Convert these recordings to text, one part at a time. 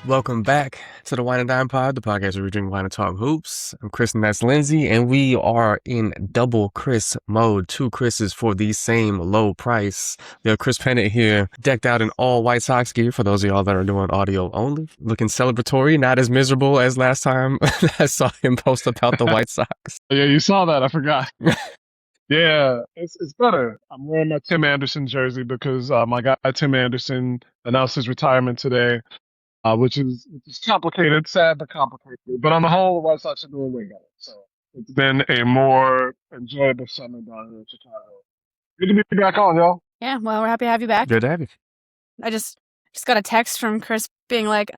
Welcome back to the Wine and Dime Pod, the podcast where we drink wine and talk hoops. I'm Chris and that's Lyndsay, and we are in double Chris mode. Two Chris's for the same low price. We have Chris Pennant here, decked out in all White Sox gear for those of y'all that are doing audio only. Looking celebratory, not as miserable as last time I saw him post about the White Sox. Yeah, you saw that. I forgot. Yeah, it's better. I'm wearing my Tim Anderson jersey because my guy Tim Anderson announced his retirement today. Which is complicated, sad but complicated. But on the whole, the White Sox are doing way better. So it's been a more enjoyable summer down here in Chicago. Good to be back on, y'all. Yeah, well, we're happy to have you back. Good to have you. I just got a text from Chris being like,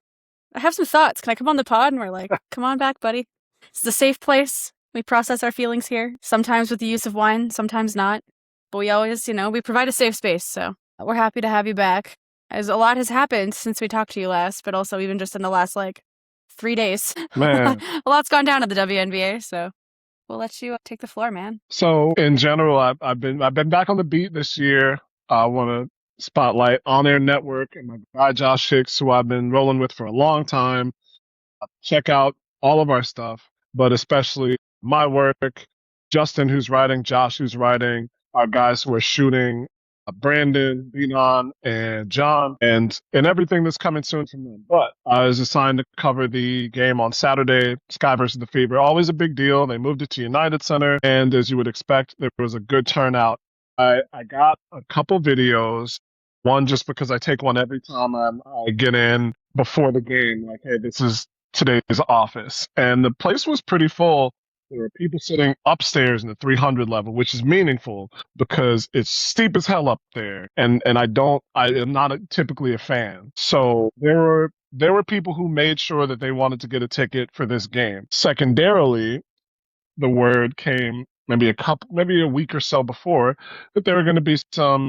I have some thoughts. Can I come on the pod? And we're like, come on back, buddy. It's a safe place. We process our feelings here, sometimes with the use of wine, sometimes not. But we always, we provide a safe space. So we're happy to have you back. As a lot has happened since we talked to you last, but also even just in the last, 3 days. Man. A lot's gone down at the WNBA, so we'll let you take the floor, man. So in general, I've been back on the beat this year. I want to spotlight On Air Network and my guy Josh Hicks, who I've been rolling with for a long time. Check out all of our stuff, but especially my work, Justin who's writing, Josh who's writing, our guys who are shooting, Brandon, Benon, and John, and everything that's coming soon from them. But I was assigned to cover the game on Saturday, Sky versus the Fever. Always a big deal. They moved it to United Center, and as you would expect, there was a good turnout. I got a couple videos, one just because I take one every time I get in before the game, like, hey, this is today's office. And the place was pretty full. There were people sitting upstairs in the 300 level, which is meaningful because it's steep as hell up there. And I am not typically a fan. So there were people who made sure that they wanted to get a ticket for this game. Secondarily, the word came maybe a week or so before that there were going to be some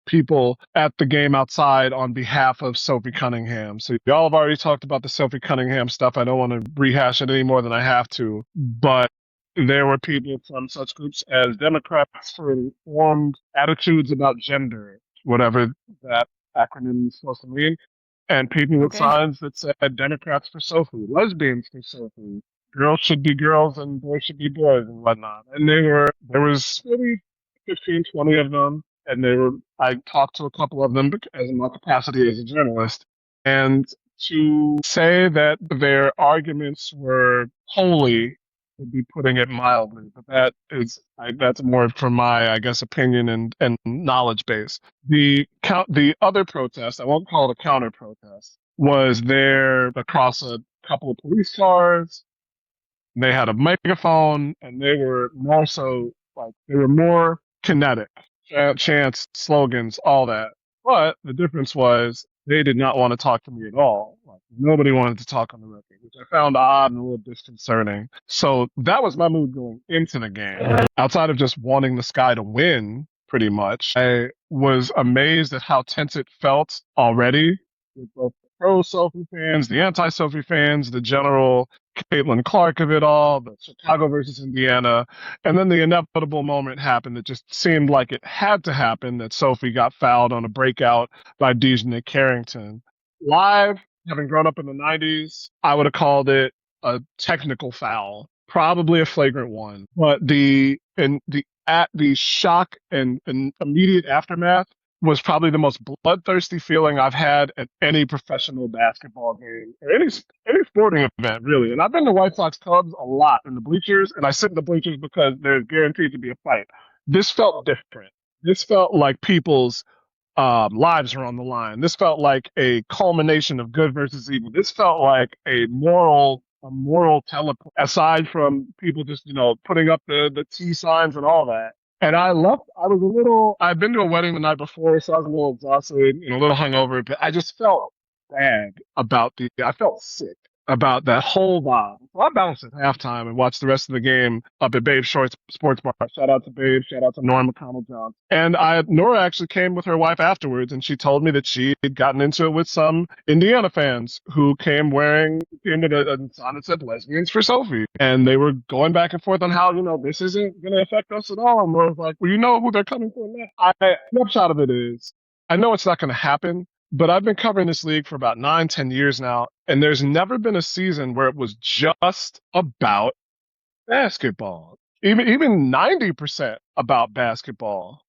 people at the game outside on behalf of Sophie Cunningham. So y'all have already talked about the Sophie Cunningham stuff. I don't want to rehash it any more than I have to, but there were people from such groups as Democrats for Informed Attitudes About Gender, whatever that acronym is supposed to mean, and people with signs that said Democrats for Sophie, lesbians for Sophie, girls should be girls and boys should be boys and whatnot. And there was maybe 15, 20 of them, and I talked to a couple of them as in my capacity as a journalist, and to say that their arguments were wholly would be putting it mildly, but that's more from my, I guess, opinion and knowledge base. The other protest, I won't call it a counter protest, was there across a couple of police cars. They had a megaphone, and they were more kinetic, chants, slogans, all that. But the difference was they did not want to talk to me at all. Nobody wanted to talk on the record, which I found odd and a little disconcerting. So that was my mood going into the game. Outside of just wanting the Sky to win, pretty much, I was amazed at how tense it felt already with both the pro-Sophie fans, the anti-Sophie fans, the general Caitlin Clark of it all, the Chicago versus Indiana. And then the inevitable moment happened that just seemed like it had to happen, that Sophie got fouled on a breakout by Dejanay Carrington. Live, having grown up in the 90s, I would have called it a technical foul, probably a flagrant one. But the shock and immediate aftermath was probably the most bloodthirsty feeling I've had at any professional basketball game or any sporting event, really. And I've been to White Sox Cubs a lot in the bleachers, and I sit in the bleachers because there's guaranteed to be a fight. This felt different. This felt like people's lives are on the line. This felt like a culmination of good versus evil. This felt like a moral teleport, aside from people just, putting up the T signs and all that. And I left. I'd been to a wedding the night before, so I was a little exhausted and a little hungover, but I just felt bad I felt sick about that whole vibe. So I bounced at halftime and watched the rest of the game up at Babe Shorts Sports Bar. Shout out to Babe. Shout out to Nora McConnell-Johnson. And Nora actually came with her wife afterwards, and she told me that she had gotten into it with some Indiana fans who came wearing a sign that said lesbians for Sophie. And they were going back and forth on how, this isn't going to affect us at all. And Nora's like, well, you know who they're coming for now. Snapshot of it is, I know it's not going to happen, but I've been covering this league for about 9, 10 years now, and there's never been a season where it was just about basketball. Even 90% about basketball.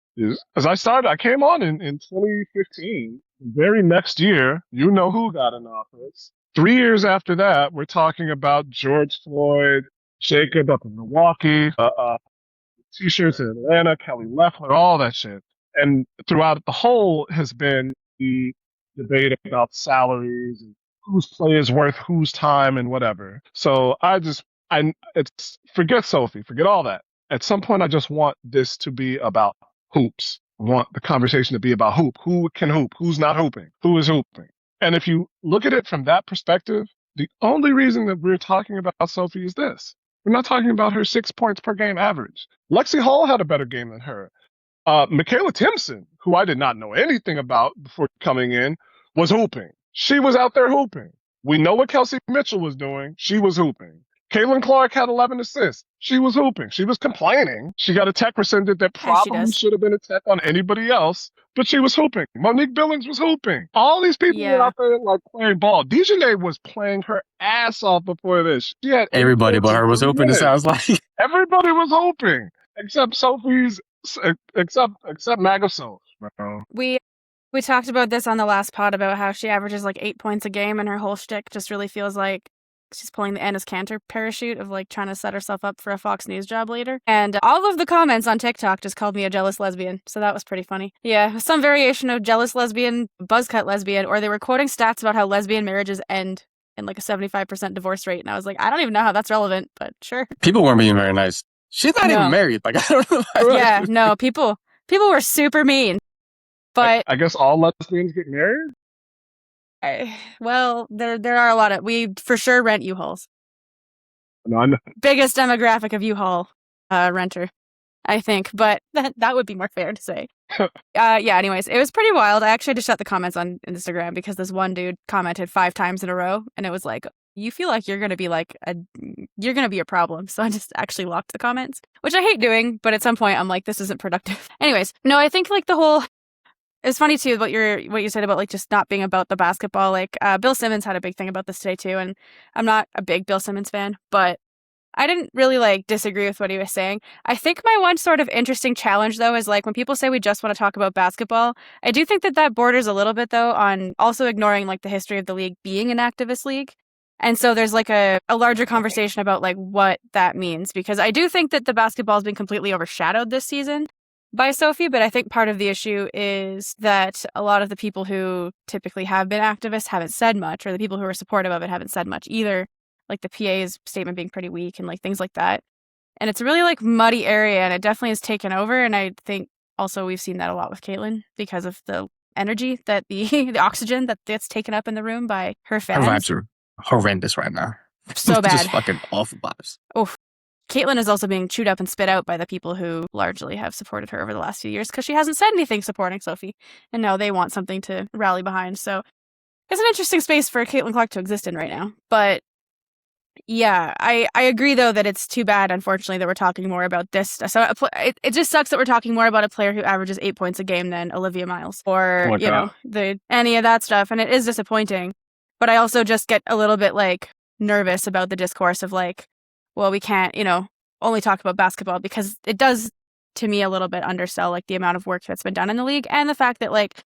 As I came on in 2015. The very next year, you know who got in office. 3 years after that, we're talking about George Floyd, Jacob up in Milwaukee, T-shirts in Atlanta, Kelly Loeffler, all that shit. And throughout the whole has been the debate about salaries and whose play is worth whose time and whatever. So it's forget Sophie, forget all that. At some point, I just want this to be about hoops. I want the conversation to be about hoop. Who can hoop? Who's not hooping? Who is hooping? And if you look at it from that perspective, the only reason that we're talking about Sophie is this. We're not talking about her 6 points per game average. Lexi Hall had a better game than her. Michaela Timpson, who I did not know anything about before coming in, was hooping. She was out there hooping. We know what Kelsey Mitchell was doing. She was hooping. Caitlin Clark had 11 assists. She was hooping. She was complaining. She got a tech rescinded that probably should have been a tech on anybody else, but she was hooping. Monique Billings was hooping. All these people were out there like playing ball. Dejanay was playing her ass off before this. She had everybody but her was hooping, it sounds like. Everybody was hooping. Except Sophie's, except Magasol, bro. We talked about this on the last pod about how she averages like 8 points a game, and her whole shtick just really feels like she's pulling the Ennis Cantor parachute of like trying to set herself up for a Fox News job later. And all of the comments on TikTok just called me a jealous lesbian. So that was pretty funny. Yeah, some variation of jealous lesbian, buzzcut lesbian, or they were quoting stats about how lesbian marriages end in like a 75% divorce rate. And I was like, I don't even know how that's relevant, but sure. People weren't being very nice. She's not even married. Like, I don't know. Yeah, no, people were super mean. But I guess all lesbians get married? Well, there are a lot of... We for sure rent U-Hauls. No, I know. Biggest demographic of U-Haul renter, I think. But that would be more fair to say. Yeah, anyways, it was pretty wild. I actually had to shut the comments on Instagram because this one dude commented 5 times in a row. And it was like, you feel like you're going to be you're going to be a problem. So I just actually locked the comments, which I hate doing. But at some point, I'm like, this isn't productive. Anyways, no, I think like the whole... It's funny too what you said about like just not being about the basketball. Like Bill Simmons had a big thing about this today too, and I'm not a big Bill Simmons fan, but I didn't really like disagree with what he was saying. I think my one sort of interesting challenge though is like when people say we just want to talk about basketball, I do think that borders a little bit though on also ignoring like the history of the league being an activist league. And so there's like a larger conversation about like what that means, because I do think that the basketball has been completely overshadowed this season by Sophie, but I think part of the issue is that a lot of the people who typically have been activists haven't said much, or the people who are supportive of it haven't said much either, like the PA's statement being pretty weak and like things like that. And it's a really like muddy area, and it definitely has taken over, and I think also we've seen that a lot with Caitlin because of the energy that the oxygen that gets taken up in the room by her fans. Her vibes are horrendous right now. So bad. Just fucking awful vibes. Oh, Caitlin is also being chewed up and spit out by the people who largely have supported her over the last few years because she hasn't said anything supporting Sophie. And now they want something to rally behind. So it's an interesting space for Caitlin Clark to exist in right now. But yeah, I agree, though, that it's too bad, unfortunately, that we're talking more about this. So it just sucks that we're talking more about a player who averages 8 points a game than Olivia Miles or, any of that stuff. And it is disappointing. But I also just get a little bit like nervous about the discourse of like, well, we can't, only talk about basketball, because it does, to me, a little bit undersell like the amount of work that's been done in the league and the fact that like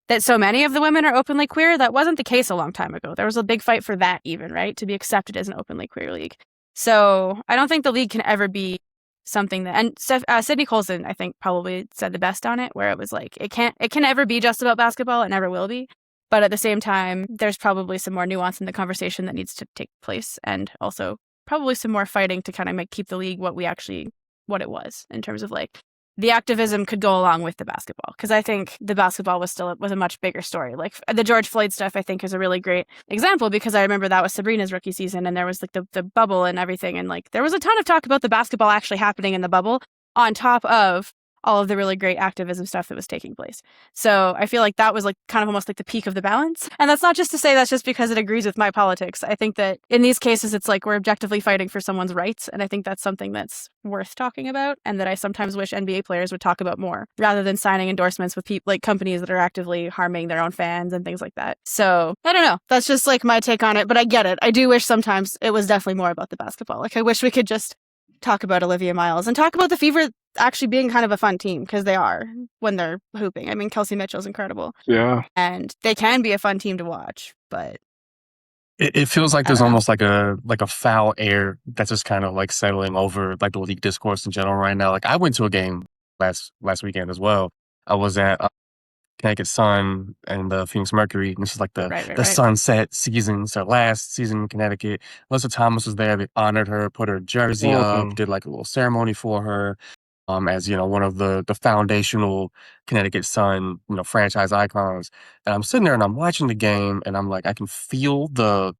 that so many of the women are openly queer. That wasn't the case a long time ago. There was a big fight for that even, right? To be accepted as an openly queer league. So I don't think the league can ever be something that, and Sydney Colson, I think, probably said the best on it, where it was like, it can never be just about basketball. It never will be. But at the same time, there's probably some more nuance in the conversation that needs to take place, and also probably some more fighting to kind of keep the league what it was in terms of like the activism could go along with the basketball. Because I think the basketball was a much bigger story. Like the George Floyd stuff, I think, is a really great example, because I remember that was Sabrina's rookie season, and there was like the bubble and everything, and like there was a ton of talk about the basketball actually happening in the bubble on top of all of the really great activism stuff that was taking place. So I feel like that was like kind of almost like the peak of the balance. And that's not just to say that's just because it agrees with my politics. I think that in these cases, it's like we're objectively fighting for someone's rights. And I think that's something that's worth talking about, and that I sometimes wish NBA players would talk about more, rather than signing endorsements with people like companies that are actively harming their own fans and things like that. So I don't know. That's just like my take on it, but I get it. I do wish sometimes it was definitely more about the basketball. Like I wish we could just talk about Olivia Miles and talk about the Fever actually being kind of a fun team, because they are when they're hooping. I mean, Kelsey Mitchell's incredible. Yeah. And they can be a fun team to watch, but It feels like I there's don't know. almost like a foul air that's just kind of like settling over like the league discourse in general right now. Like I went to a game last weekend as well. I was at Connecticut Sun and the Phoenix Mercury. And this is like the sunset season. So last season in Connecticut, Alyssa Thomas was there. They honored her, put her jersey up, did like a little ceremony for her. As you know, one of the foundational Connecticut Sun, franchise icons. And I'm sitting there and I'm watching the game, and I'm like, I can feel the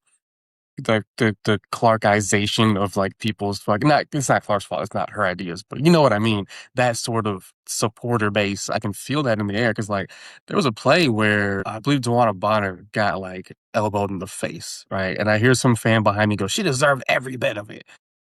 Clarkization of like people's like, not, it's not Clark's fault, it's not her ideas, but you know what I mean. That sort of supporter base, I can feel that in the air, because like there was a play where I believe Dewana Bonner got like elbowed in the face, right? And I hear some fan behind me go, "She deserved every bit of it."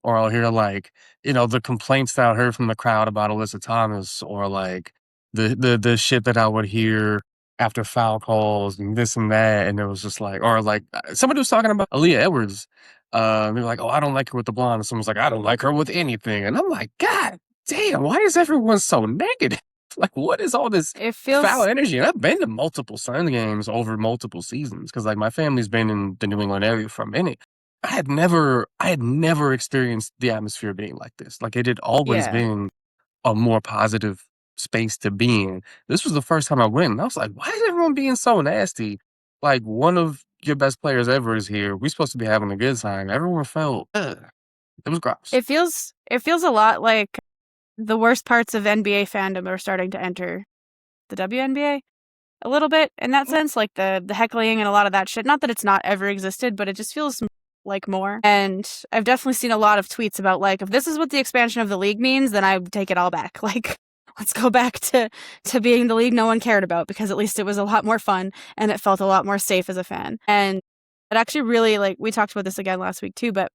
Or I'll hear like, the complaints that I heard from the crowd about Alyssa Thomas, or like the shit that I would hear after foul calls and this and that. And it was just like, or like somebody was talking about Aaliyah Edwards. They were like, "Oh, I don't like her with the blonde." And someone's like, "I don't like her with anything." And I'm like, God damn, why is everyone so negative? Like, what is all this It feels foul energy? And I've been to multiple Sun games over multiple seasons, because like my family's been in the New England area for a minute. I had never experienced the atmosphere being like this. Like it had always been a more positive space to be in. This was the first time I went, and I was like, why is everyone being so nasty? Like, one of your best players ever is here. We're supposed to be having a good time. Everyone felt, ugh. It was gross. It feels a lot like the worst parts of NBA fandom are starting to enter the WNBA a little bit in that sense, like the heckling and a lot of that shit. Not that it's not ever existed, but it just feels like more. And I've definitely seen a lot of tweets about like, if this is what the expansion of the league means, then I would take it all back. Like, let's go back to being the league no one cared about, because at least it was a lot more fun and it felt a lot more safe as a fan. And it actually really, like, we talked about this again last week too, but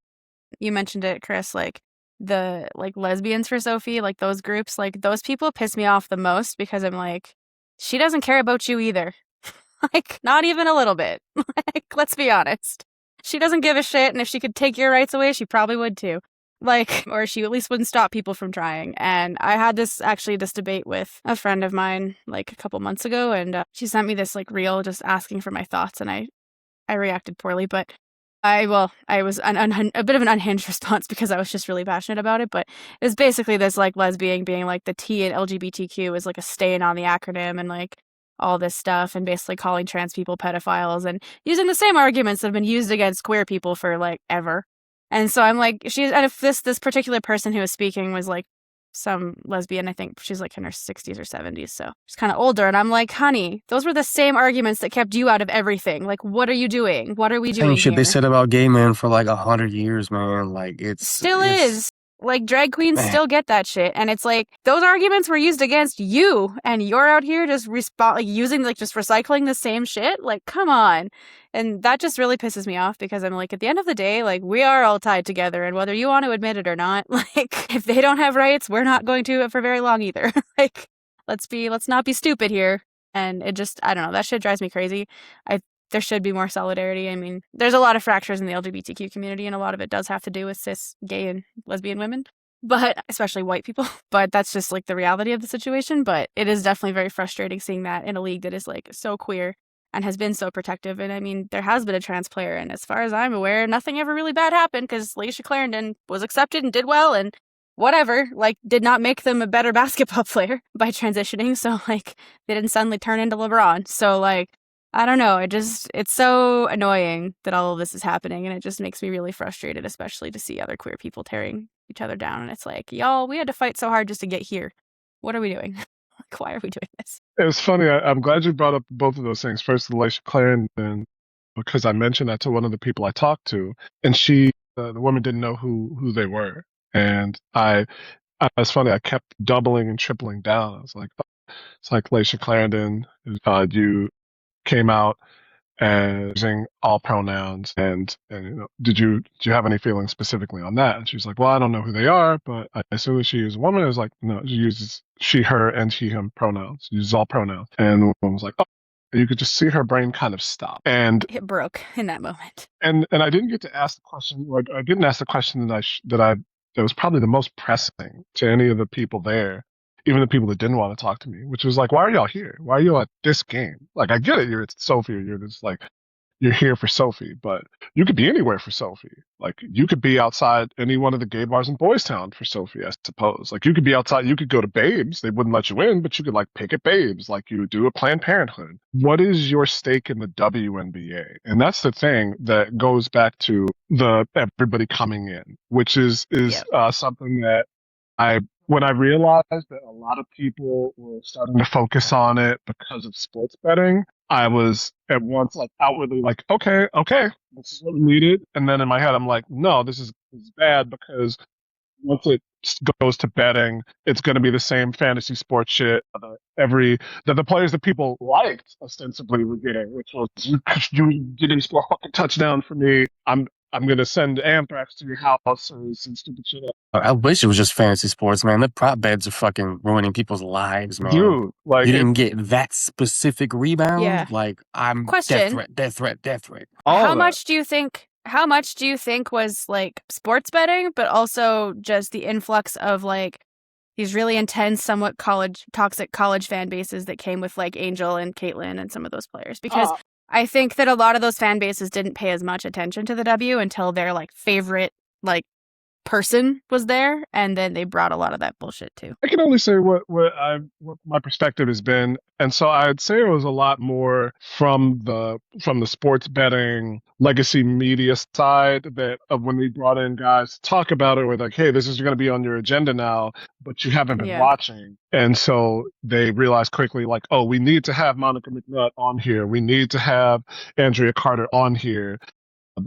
you mentioned it, Chris, like the like lesbians for Sophie, like those groups, like those people piss me off the most, because I'm like, she doesn't care about you either. Like, not even a little bit. Like, let's be honest. She doesn't give a shit, and if she could take your rights away, she probably would too. Like, or she at least wouldn't stop people from trying. And I had this debate with a friend of mine like a couple months ago, and she sent me this like reel just asking for my thoughts, and I reacted poorly, but I was a bit of an unhinged response, because I was just really passionate about it. But it was basically this like lesbian being like the T in LGBTQ is like a stain on the acronym, and like all this stuff, and basically calling trans people pedophiles and using the same arguments that have been used against queer people for like ever. And so I'm like, and if this particular person who was speaking was like some lesbian, I think she's like in her 60s or 70s, so she's kind of older, and I'm like, honey, those were the same arguments that kept you out of everything. Like, what are you doing? What are we doing Same shit here? they said about gay men for like 100 years, man. Like, it's is. Like, drag queens still get that shit. And it's like, those arguments were used against you, and you're out here just using, like, just recycling the same shit? Like, come on. And that just really pisses me off, because I'm like, at the end of the day, like, we are all tied together, and whether you want to admit it or not, like, if they don't have rights, we're not going to for very long either. Like, let's not be stupid here. And it just, I don't know, that shit drives me crazy. There should be more solidarity. I mean, there's a lot of fractures in the LGBTQ community, and a lot of it does have to do with cis, gay, and lesbian women, but especially white people. But that's just like the reality of the situation. But it is definitely very frustrating seeing that in a league that is like so queer and has been so protective. And I mean, there has been a trans player, and as far as I'm aware, nothing ever really bad happened, because Laisha Clarendon was accepted and did well, and whatever, like, did not make them a better basketball player by transitioning. So like, they didn't suddenly turn into LeBron. So like, I don't know. It's so annoying that all of this is happening, and it just makes me really frustrated, especially to see other queer people tearing each other down. And it's like, y'all, we had to fight so hard just to get here. What are we doing? Like, why are we doing this? It was funny. I'm glad you brought up both of those things. First, the Laisha Clarendon, because I mentioned that to one of the people I talked to, and the woman didn't know who they were. And I It's funny. I kept doubling and tripling down. I was like, it's like Laisha Clarendon, you came out and using all pronouns, and did you have any feelings specifically on that? And she's like, well, I don't know who they are, but I assume that she is a woman. I was like, no, she uses she, her, and he, him pronouns. She uses all pronouns. And the woman was like, oh. You could just see her brain kind of stop. And It broke in that moment. and I didn't get to ask the question, or I didn't ask the question that was probably the most pressing to any of the people there, even the people that didn't want to talk to me, which was like, why are y'all here? Why are you at this game? Like, I get it, you're at Sophie, or you're just like, you're here for Sophie, but you could be anywhere for Sophie. Like, you could be outside any one of the gay bars in Boys Town for Sophie, I suppose. Like, you could be outside, you could go to Babes, they wouldn't let you in, but you could, like, pick at Babes, like you do at Planned Parenthood. What is your stake in the WNBA? And that's the thing that goes back to the everybody coming in, which is something that when I realized that a lot of people were starting to focus on it because of sports betting, I was at once like outwardly like, okay, this is what we needed. And then in my head, I'm like, no, this is bad, because once it goes to betting, it's going to be the same fantasy sports shit that the players that people liked ostensibly were getting, which was, you didn't score a fucking touchdown for me. I'm going to send anthrax to your house or some stupid shit. I wish it was just fantasy sports, man. The prop bets are fucking ruining people's lives, man. Dude, like, you didn't get that specific rebound. Yeah. Like, I'm Question. death threat. How much do you think was like sports betting, but also just the influx of like these really intense, somewhat toxic college fan bases that came with like Angel and Caitlyn and some of those players? Because I think that a lot of those fan bases didn't pay as much attention to the W until their like favorite like person was there, and then they brought a lot of that bullshit too. I can only say what my perspective has been, and so I'd say it was a lot more from the sports betting legacy media side that of when we brought in guys to talk about it, we're like, hey, this is going to be on your agenda now, but you haven't been watching, and so they realized quickly, like, oh, we need to have Monica McNutt on here, we need to have Andrea Carter on here.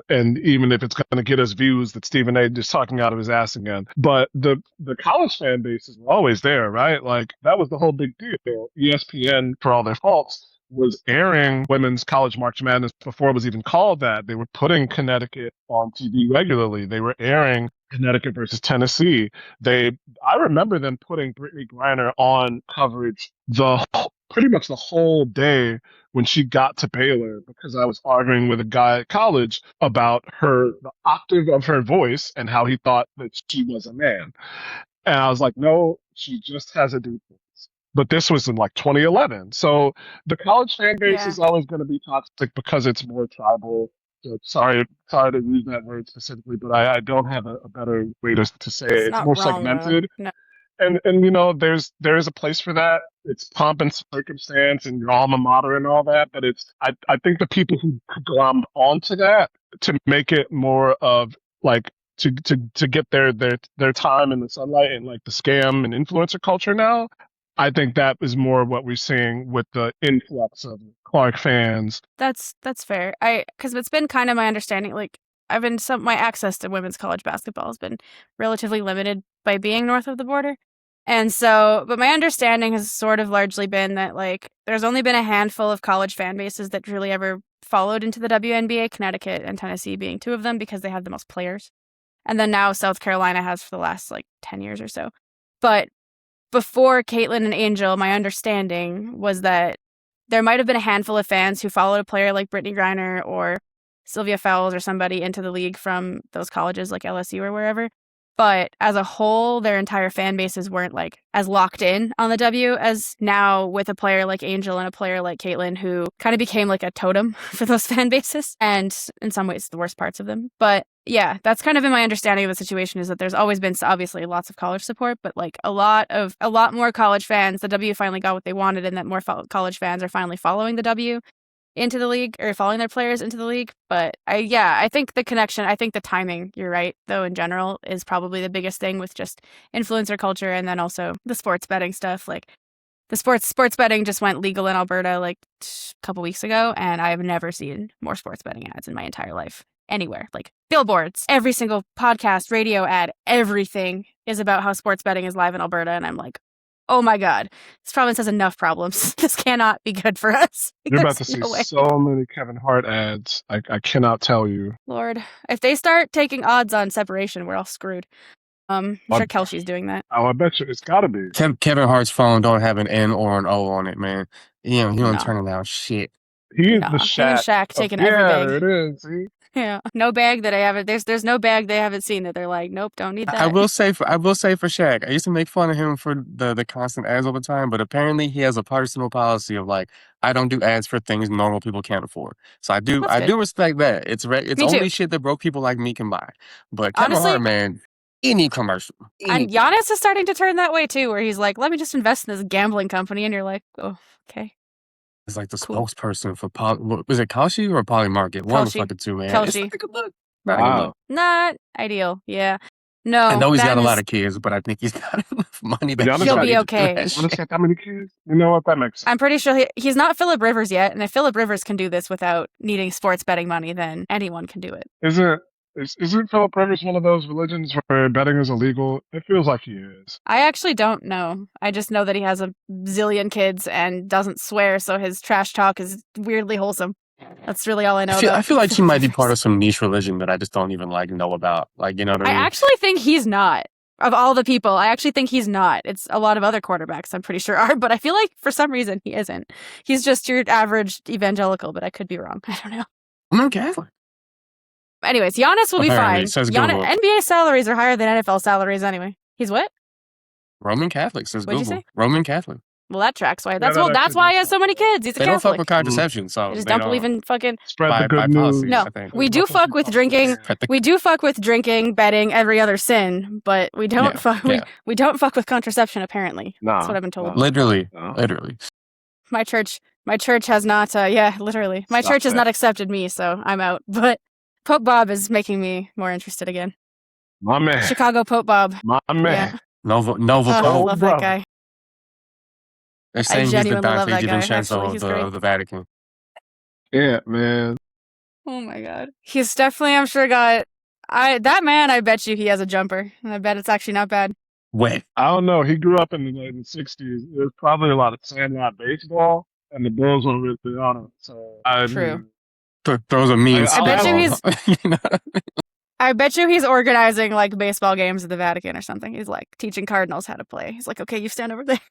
And even if it's going to get us views that Stephen A. is talking out of his ass again. But the college fan bases were always there, right? Like, that was the whole big deal. ESPN, for all their faults, was airing women's college March Madness before it was even called that. They were putting Connecticut on TV regularly. They were airing Connecticut versus Tennessee. I remember them putting Brittany Griner on coverage pretty much the whole day when she got to Baylor, because I was arguing with a guy at college about the octave of her voice and how he thought that she was a man. And I was like, no, she just has a deep voice. But this was in like 2011. So the college fan base is always going to be toxic because it's more tribal. So sorry to use that word specifically, but I don't have a better way to say it. It's more segmented. No. And there is a place for that. It's pomp and circumstance and your alma mater and all that. But I think the people who glommed onto that to make it more of like to get their time in the sunlight and like the scam and influencer culture now. I think that is more what we're seeing with the influx of Clark fans. That's fair. Because it's been kind of my understanding, like my access to women's college basketball has been relatively limited by being north of the border. And so, but my understanding has sort of largely been that like there's only been a handful of college fan bases that really ever followed into the WNBA, Connecticut and Tennessee being two of them because they have the most players. And then now South Carolina has for the last like 10 years or so. But before Caitlyn and Angel, my understanding was that there might have been a handful of fans who followed a player like Brittany Griner or Sylvia Fowles or somebody into the league from those colleges like LSU or wherever. But as a whole, their entire fan bases weren't like as locked in on the W as now with a player like Angel and a player like Caitlyn, who kind of became like a totem for those fan bases, and in some ways the worst parts of them. But yeah, that's kind of been my understanding of the situation, is that there's always been obviously lots of college support, but like a lot more college fans. The W finally got what they wanted, and that more college fans are finally following the W into the league, or following their players into the league. But I think the connection, I think the timing, you're right, though, in general, is probably the biggest thing with just influencer culture, and then also the sports betting stuff. Like the sports betting just went legal in Alberta like a couple weeks ago, and I've never seen more sports betting ads in my entire life. anywhere. Like billboards, every single podcast, radio ad, everything is about how sports betting is live in Alberta. And I'm like, oh my God, this province has enough problems. This cannot be good for us. You're about There's to see no way. so many Kevin Hart ads. I cannot tell you. Lord, if they start taking odds on separation, we're all screwed. I'm sure Kelsey's doing that. Oh, I bet you it's got to be. Kevin Hart's phone don't have an N or an O on it, man. You don't No. turn down shit. He is Nah, the him and Shaq. Shaq taking every bag. Yeah, there it is. See? Yeah, no bag that I haven't. There's no bag they haven't seen that they're like, nope, don't need that. I will say for Shaq, I used to make fun of him for the constant ads all the time, but apparently he has a personal policy of like, I don't do ads for things normal people can't afford. So I do respect that. It's only shit that broke people like me can buy. But Kevin Honestly, Hart, man, any commercial. And Giannis is starting to turn that way too, where he's like, let me just invest in this gambling company, and you're like, oh, okay. It's like the spokesperson for was it Kelsey or Polymarket? One of the fucking two, man. Kelsey. It's like a look. Wow. Not ideal. Yeah. No. I know he's got a lot of kids, but I think he's got enough money that he'll be okay. Giannis got that many kids? You know what? That makes sense. I'm pretty sure he's not Phillip Rivers yet, and if Phillip Rivers can do this without needing sports betting money, then anyone can do it. Isn't Phillip Rivers one of those religions where betting is illegal? It feels like he is. I actually don't know. I just know that he has a zillion kids and doesn't swear, so his trash talk is weirdly wholesome. That's really all I know. I feel like he might be part of some niche religion that I just don't even know about. Like, you know what I mean? I actually think he's not. Of all the people, I actually think he's not. It's a lot of other quarterbacks I'm pretty sure are, but I feel like for some reason he isn't. He's just your average evangelical, but I could be wrong. I don't know. I'm Catholic. Anyways, Giannis will be fine. NBA salaries are higher than NFL salaries anyway. He's what? Roman Catholic, says What'd Google. You say? Roman Catholic. Well, that tracks why. That's why he has so many kids. He's a Catholic. They don't fuck with Catholic. contraception, so They just don't believe in fucking spread the good news. No, we do fuck with drinking. We do fuck with drinking, betting, every other sin, but we don't fuck. We don't fuck with contraception. Apparently, that's what I've been told. Literally. My church has not. Literally, my church has not accepted me, so I'm out. But Pope Bob is making me more interested again. My man, Chicago Pope Bob. My man, Nova Pope. I love that guy. They're saying he's the Dante DiVincenzo of the Vatican. Yeah, man. Oh my God. He's definitely, I'm sure, got... that man, I bet you he has a jumper. And I bet it's actually not bad. When? I don't know. He grew up in the 60s. There's probably a lot of sandlot baseball, and the Bulls weren't really on it. So True. Throws a mean I bet you he's... I bet you he's organizing, like, baseball games at the Vatican or something. He's, like, teaching cardinals how to play. He's like, okay, you stand over there.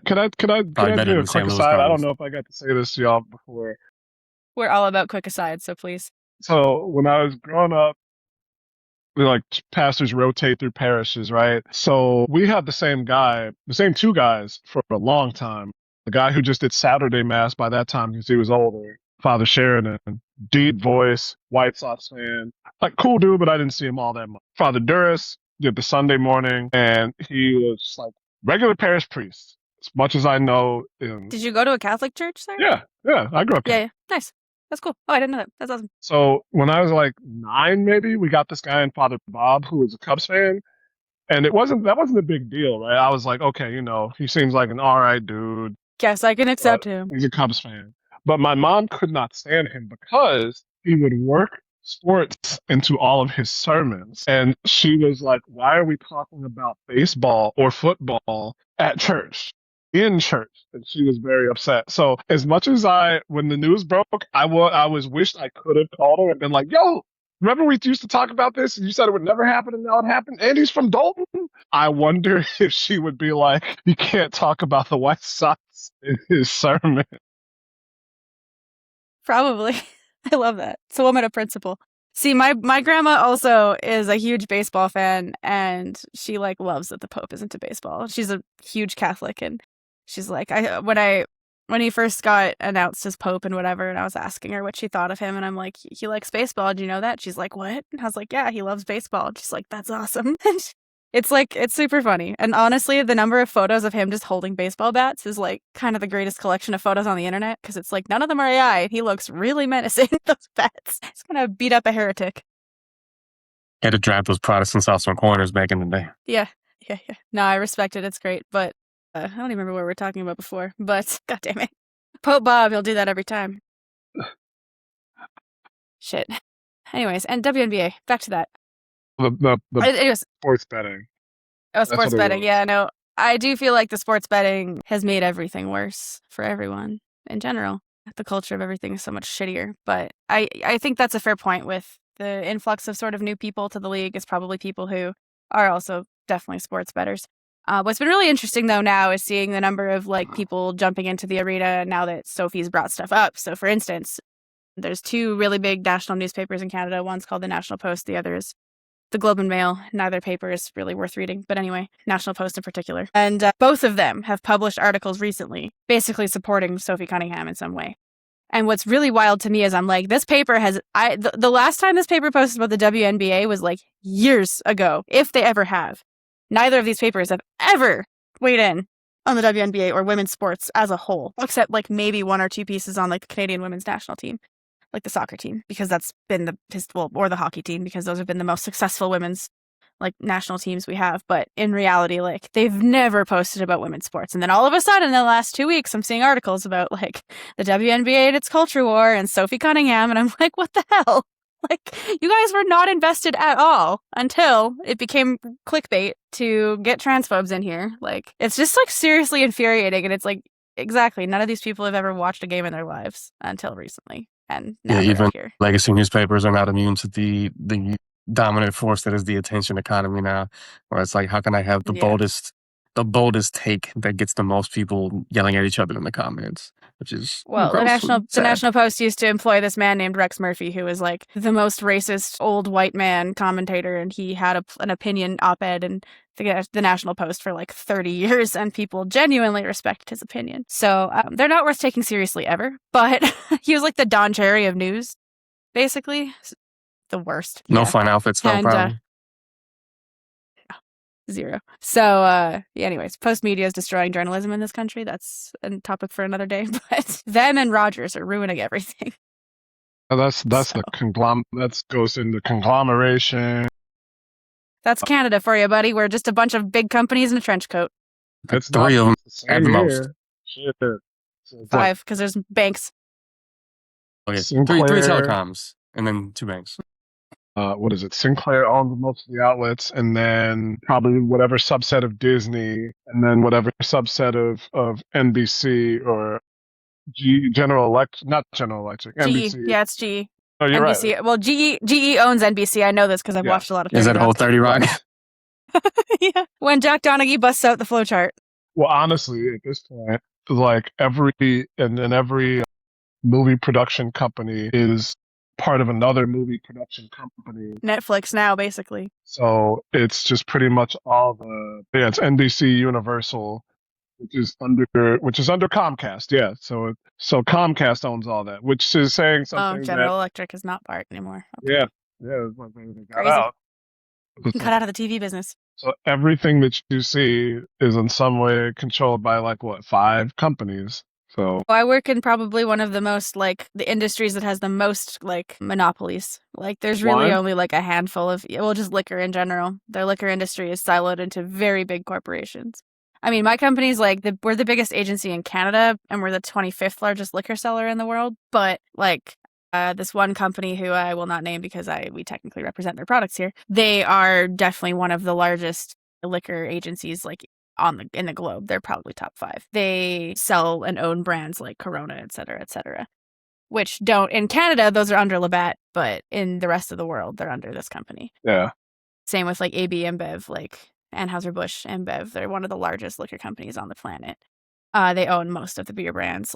Could I do a quick aside? I don't know if I got to say this to y'all before. We're all about quick asides, so please. So when I was growing up, pastors rotate through parishes, right? So we had the same two guys for a long time. The guy who just did Saturday Mass by that time because he was older, Father Sheridan, deep voice, White Sox fan, like cool dude, but I didn't see him all that much. Father Duras did the Sunday morning, and he was like regular parish priest. As much as I know. Did you go to a Catholic church, sir? Yeah, I grew up here. Yeah, nice. That's cool. Oh, I didn't know that. That's awesome. So when I was like 9, maybe, we got this guy in Father Bob who was a Cubs fan, and that wasn't a big deal, right? I was like, okay, he seems like an all right dude. Guess I can accept him. He's a Cubs fan. But my mom could not stand him because he would work sports into all of his sermons. And she was like, why are we talking about baseball or football at church? In church, and she was very upset. So as much as when the news broke, I was wished I could have called her and been like, yo, remember we used to talk about this and you said it would never happen and now it happened and he's from Dalton? I wonder if she would be like, you can't talk about the White Sox in his sermon. Probably. I love that. It's a woman of principle. See, my grandma also is a huge baseball fan, and she loves that the Pope is into baseball. She's a huge Catholic, and she's like, when he first got announced as Pope and whatever, and I was asking her what she thought of him, and I'm like, he likes baseball. Do you know that? She's like, what? And I was like, yeah, he loves baseball. And she's like, that's awesome. It's super funny. And honestly, the number of photos of him just holding baseball bats is kind of the greatest collection of photos on the internet, because it's none of them are AI. He looks really menacing with those bats. He's gonna beat up a heretic. Had to drive those Protestants off some corners back in the day. Yeah. No, I respect it. It's great. But I don't even remember what we were talking about before. But God damn it. Pope Bob, he'll do that every time. Shit. Anyways, and WNBA, back to that. The It was sports betting. sports what it betting. was. Yeah, no, I do feel like the sports betting has made everything worse for everyone in general. The culture of everything is so much shittier. But I think that's a fair point with the influx of sort of new people to the league is probably people who are also definitely sports bettors. What's been really interesting though now is seeing the number of like people jumping into the arena now that Sophie's brought stuff up. So for instance, there's two really big national newspapers in Canada. One's called the National Post. The other is the Globe and Mail. Neither paper is really worth reading. But anyway, National Post in particular. And both of them have published articles recently basically supporting Sophie Cunningham in some way. And what's really wild to me is I'm like, this paper has... the last time this paper posted about the WNBA was like years ago, if they ever have. Neither of these papers have ever weighed in on the WNBA or women's sports as a whole, except like maybe one or two pieces on like the Canadian women's national team, like the soccer team, because that's been or the hockey team, because those have been the most successful women's like national teams we have. But in reality, like they've never posted about women's sports. And then all of a sudden in the last 2 weeks, I'm seeing articles about like the WNBA and its culture war and Sophie Cunningham. And I'm like, what the hell? Like, you guys were not invested at all until it became clickbait to get transphobes in here. Like, it's just, like, seriously infuriating. And it's like, exactly, none of these people have ever watched a game in their lives until recently. And now they're even out here. legacy newspapers are not immune to the dominant force that is the attention economy now. Where it's like, how can I have the boldest take that gets the most people yelling at each other in the comments? Which is well, the sad. National Post used to employ this man named Rex Murphy, who was like the most racist old white man commentator, and he had an opinion op-ed in the National Post for like 30 years, and people genuinely respect his opinion. So they're not worth taking seriously ever. But he was like the Don Cherry of news, basically. The worst. No Yeah. fun outfits, though, probably. Zero. So, anyways, post media is destroying journalism in this country. That's a topic for another day. But them and Rogers are ruining everything. That's that goes into conglomeration. That's Canada for you, buddy. We're just a bunch of big companies in a trench coat. That's three of them at the most. Shit. So 5, because there's banks. Okay, Sinclair, three telecoms and then 2 banks. What is it? Sinclair owns most of the outlets, and then probably whatever subset of Disney, and then whatever subset of NBC or General Electric, not General Electric, NBC. GE. Yeah, it's GE. Oh, you're NBC. right. Well, GE owns NBC. I know this because I've watched a lot of 30 Is that Rock. whole 30 Rock? Yeah. When Jack Donaghy busts out the flowchart. Well, honestly, at this point, like every movie production company is part of another movie production company. Netflix now, basically. So it's just pretty much all it's NBC Universal, which is under Comcast. Yeah. So Comcast owns all that, which is saying something. General Electric is not part anymore. Okay. Yeah. That's one thing they got Crazy. out. Cut out of the TV business. So everything that you see is in some way controlled by 5 companies. So I work in probably one of the most the industries that has the most monopolies. Like there's really only a handful of just liquor in general. Their liquor industry is siloed into very big corporations. I mean, my company's we're the biggest agency in Canada and we're the 25th largest liquor seller in the world. But this one company who I will not name because we technically represent their products here. They are definitely one of the largest liquor agencies in the globe. They're probably top 5. They sell and own brands like Corona, et cetera, which don't in Canada. Those are under Labatt, but in the rest of the world, they're under this company. Yeah. Same with AB InBev, Anheuser-Busch InBev. They're one of the largest liquor companies on the planet. They own most of the beer brands.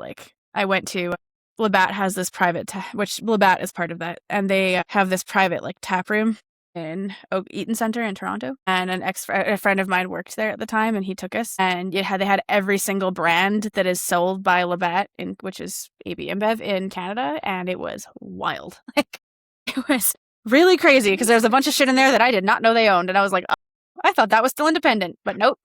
I went to Labatt has this private, which Labatt is part of that, and they have this private tap room in Eaton Center in Toronto, and a friend of mine worked there at the time, and he took us, and they had every single brand that is sold by Labatt, which is AB InBev in Canada, and it was wild. It was really crazy because there was a bunch of shit in there that I did not know they owned, and I was like, oh, I thought that was still independent, but nope.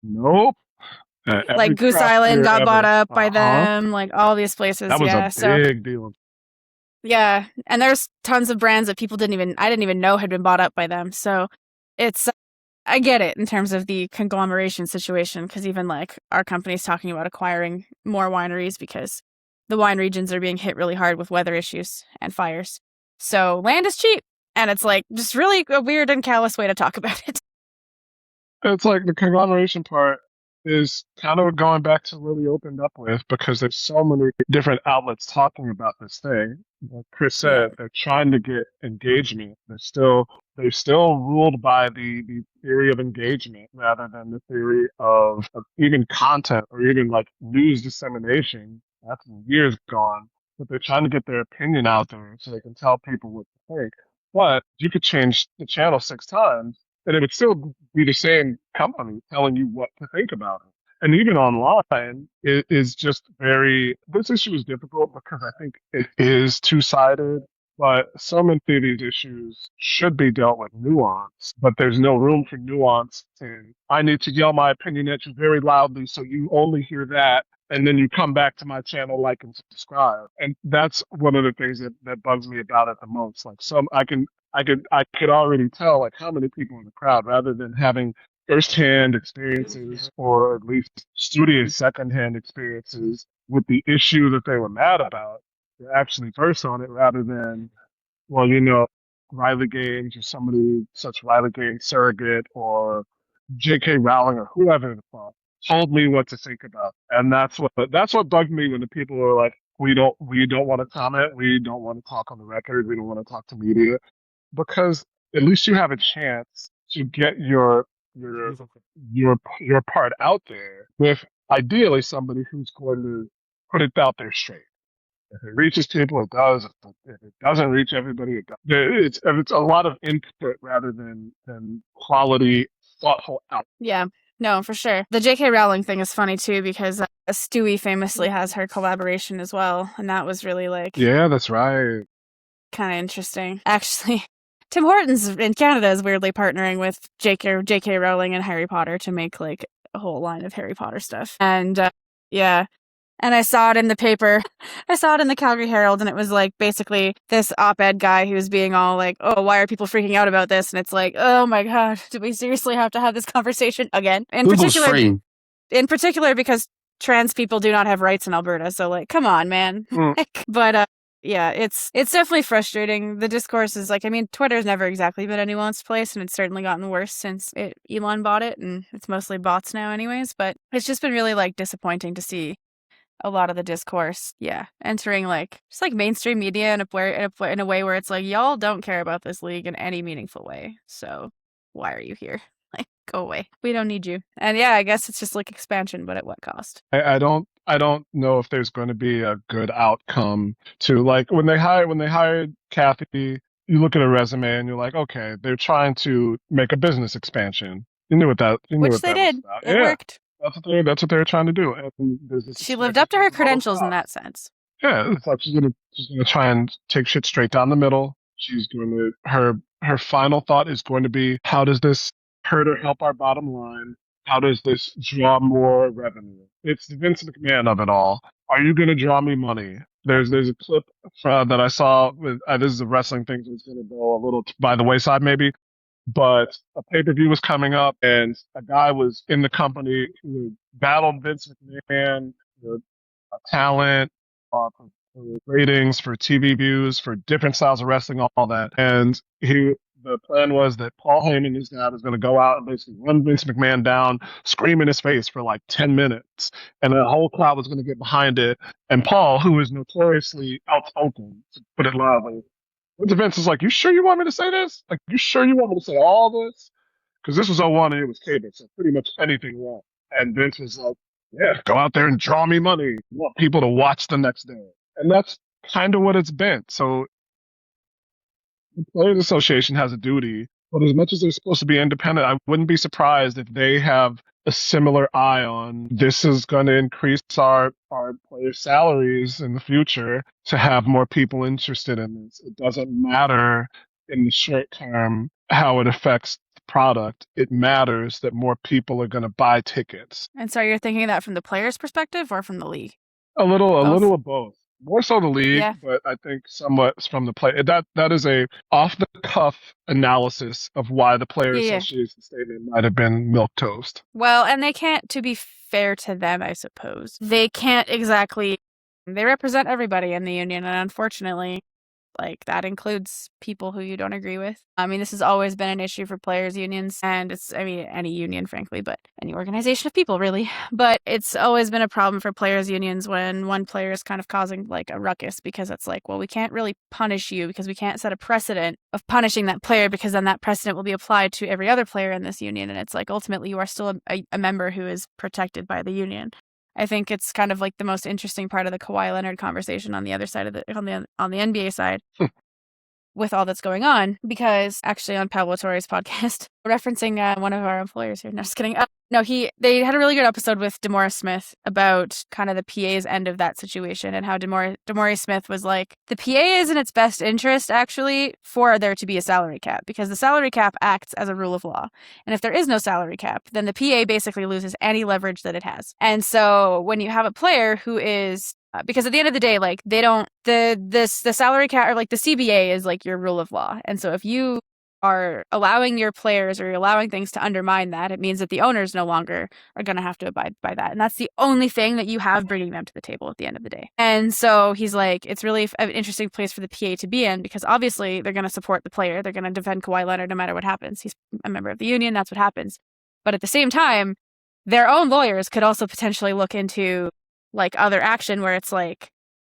Goose Island got bought up by them, all these places. That was a big deal. Yeah, and there's tons of brands that I didn't even know had been bought up by them. So it's, I get it in terms of the conglomeration situation, because even our company's talking about acquiring more wineries because the wine regions are being hit really hard with weather issues and fires. So land is cheap. And it's like just really a weird and callous way to talk about it. It's like the conglomeration part is kind of going back to what we opened up with, because there's so many different outlets talking about this thing. Like Chris said, they're trying to get engagement. They're still ruled by the theory of engagement rather than the theory of even content or even like news dissemination. That's years gone. But they're trying to get their opinion out there so they can tell people what to think. But you could change the channel 6 times and it would still be the same company telling you what to think about it. And even online, it is just this issue is difficult because I think it is two-sided, but some of these issues should be dealt with nuance, but there's no room for nuance. And I need to yell my opinion at you very loudly so you only hear that. And then you come back to my channel, like and subscribe. And that's one of the things that bugs me about it the most. Like I could already tell like how many people in the crowd, rather than having firsthand experiences or at least studious secondhand experiences with the issue that they were mad about, they're actually versed on it rather than, well, Riley Gaines or somebody such Riley Gaines surrogate or J.K. Rowling or whoever the fuck told me what to think about. And that's what bugged me when the people were like, we don't want to comment, we don't want to talk on the record, we don't want to talk to media, because at least you have a chance to get your part out there with ideally somebody who's going to put it out there straight. If it reaches people, it does. If it doesn't reach everybody, it does. It's a lot of input rather than quality, thoughtful output. Yeah. No, for sure. The J.K. Rowling thing is funny too because Stewie famously has her collaboration as well, and that was really like Yeah, that's right. Kind of interesting. Actually, Tim Hortons in Canada is weirdly partnering with J.K. Rowling and Harry Potter to make like a whole line of Harry Potter stuff. And yeah. And I saw it in the paper. I saw it in the Calgary Herald, and it was like basically this op-ed guy who was being all like, oh, why are people freaking out about this? And it's like, oh my God, do we seriously have to have this conversation again? In particular, because trans people do not have rights in Alberta. So like, come on, man. But yeah, it's definitely frustrating. The discourse is like, I mean, Twitter's never exactly been anyone's place, and it's certainly gotten worse since Elon bought it, and it's mostly bots now anyways. But it's just been really like disappointing to see a lot of the discourse, entering like just like mainstream media in a way where it's like, y'all don't care about this league in any meaningful way. So why are you here? Like, go away. We don't need you. And yeah, I guess it's just like expansion, but at what cost? I don't know if there's going to be a good outcome to like when they hired Cathy. You look at her resume and you're like, okay, they're trying to make a business expansion. Which they did. It worked. That's what they're trying to do. And she lived up to her credentials in that sense. Yeah, it's like she's gonna try and take shit straight down the middle. She's going to her final thought is going to be, how does this hurt or help our bottom line? How does this draw more revenue? It's the Vince McMahon of it all. Are you going to draw me money? There's a clip that I saw with this is a wrestling thing, so it's going to go a little by the wayside maybe. But a pay-per-view was coming up, and a guy was in the company who battled Vince McMahon for talent, for ratings, for TV views, for different styles of wrestling, all that. And the plan was that Paul Heyman, his dad, was going to go out and basically run Vince McMahon down, scream in his face for like 10 minutes. And the whole crowd was going to get behind it. And Paul, who is notoriously outspoken, to put it loudly, Vince is like, you sure you want me to say this? Like, you sure you want me to say all this? Because this was 01 and it was cable, so pretty much anything wrong. And Vince was like, yeah, go out there and draw me money. You want people to watch the next day. And that's kind of what it's been. So the Players Association has a duty, but as much as they're supposed to be independent, I wouldn't be surprised if they have a similar eye on this is going to increase our player salaries in the future to have more people interested in this. It doesn't matter in the short term how it affects the product. It matters that more people are going to buy tickets. And so you're thinking that from the player's perspective or from the league? A little of both. More so the league, but I think somewhat from the play. That is a off-the-cuff analysis of why the Players Association statement might have been milquetoast. Well, and they can't, to be fair to them, I suppose, they can't exactly. They represent everybody in the union, and unfortunately, Like, that includes people who you don't agree with. I mean, this has always been an issue for players' unions, and any union, frankly, but any organization of people, really. But it's always been a problem for players' unions when one player is kind of causing, like, a ruckus, because it's like, well, we can't really punish you because we can't set a precedent of punishing that player, because then that precedent will be applied to every other player in this union. And it's like, ultimately, you are still a member who is protected by the union. I think it's kind of like the most interesting part of the Kawhi Leonard conversation on the other side of on the NBA side with all that's going on, because actually on Pablo Torre's podcast, referencing one of our employers here. No, just kidding. They had a really good episode with DeMaurice Smith about kind of the PA's end of that situation, and how DeMaurice Smith was like, the PA is in its best interest, actually, for there to be a salary cap, because the salary cap acts as a rule of law. And if there is no salary cap, then the PA basically loses any leverage that it has. And so when you have a player who is because at the end of the day, like, they don't, the salary cap, or like the CBA is like your rule of law. And so if you are allowing your players, or you're allowing things to undermine that, it means that the owners no longer are going to have to abide by that. And that's the only thing that you have bringing them to the table at the end of the day. And so he's like, it's really an interesting place for the PA to be in, because obviously they're going to support the player. They're going to defend Kawhi Leonard no matter what happens. He's a member of the union. That's what happens. But at the same time, their own lawyers could also potentially look into like other action where it's like,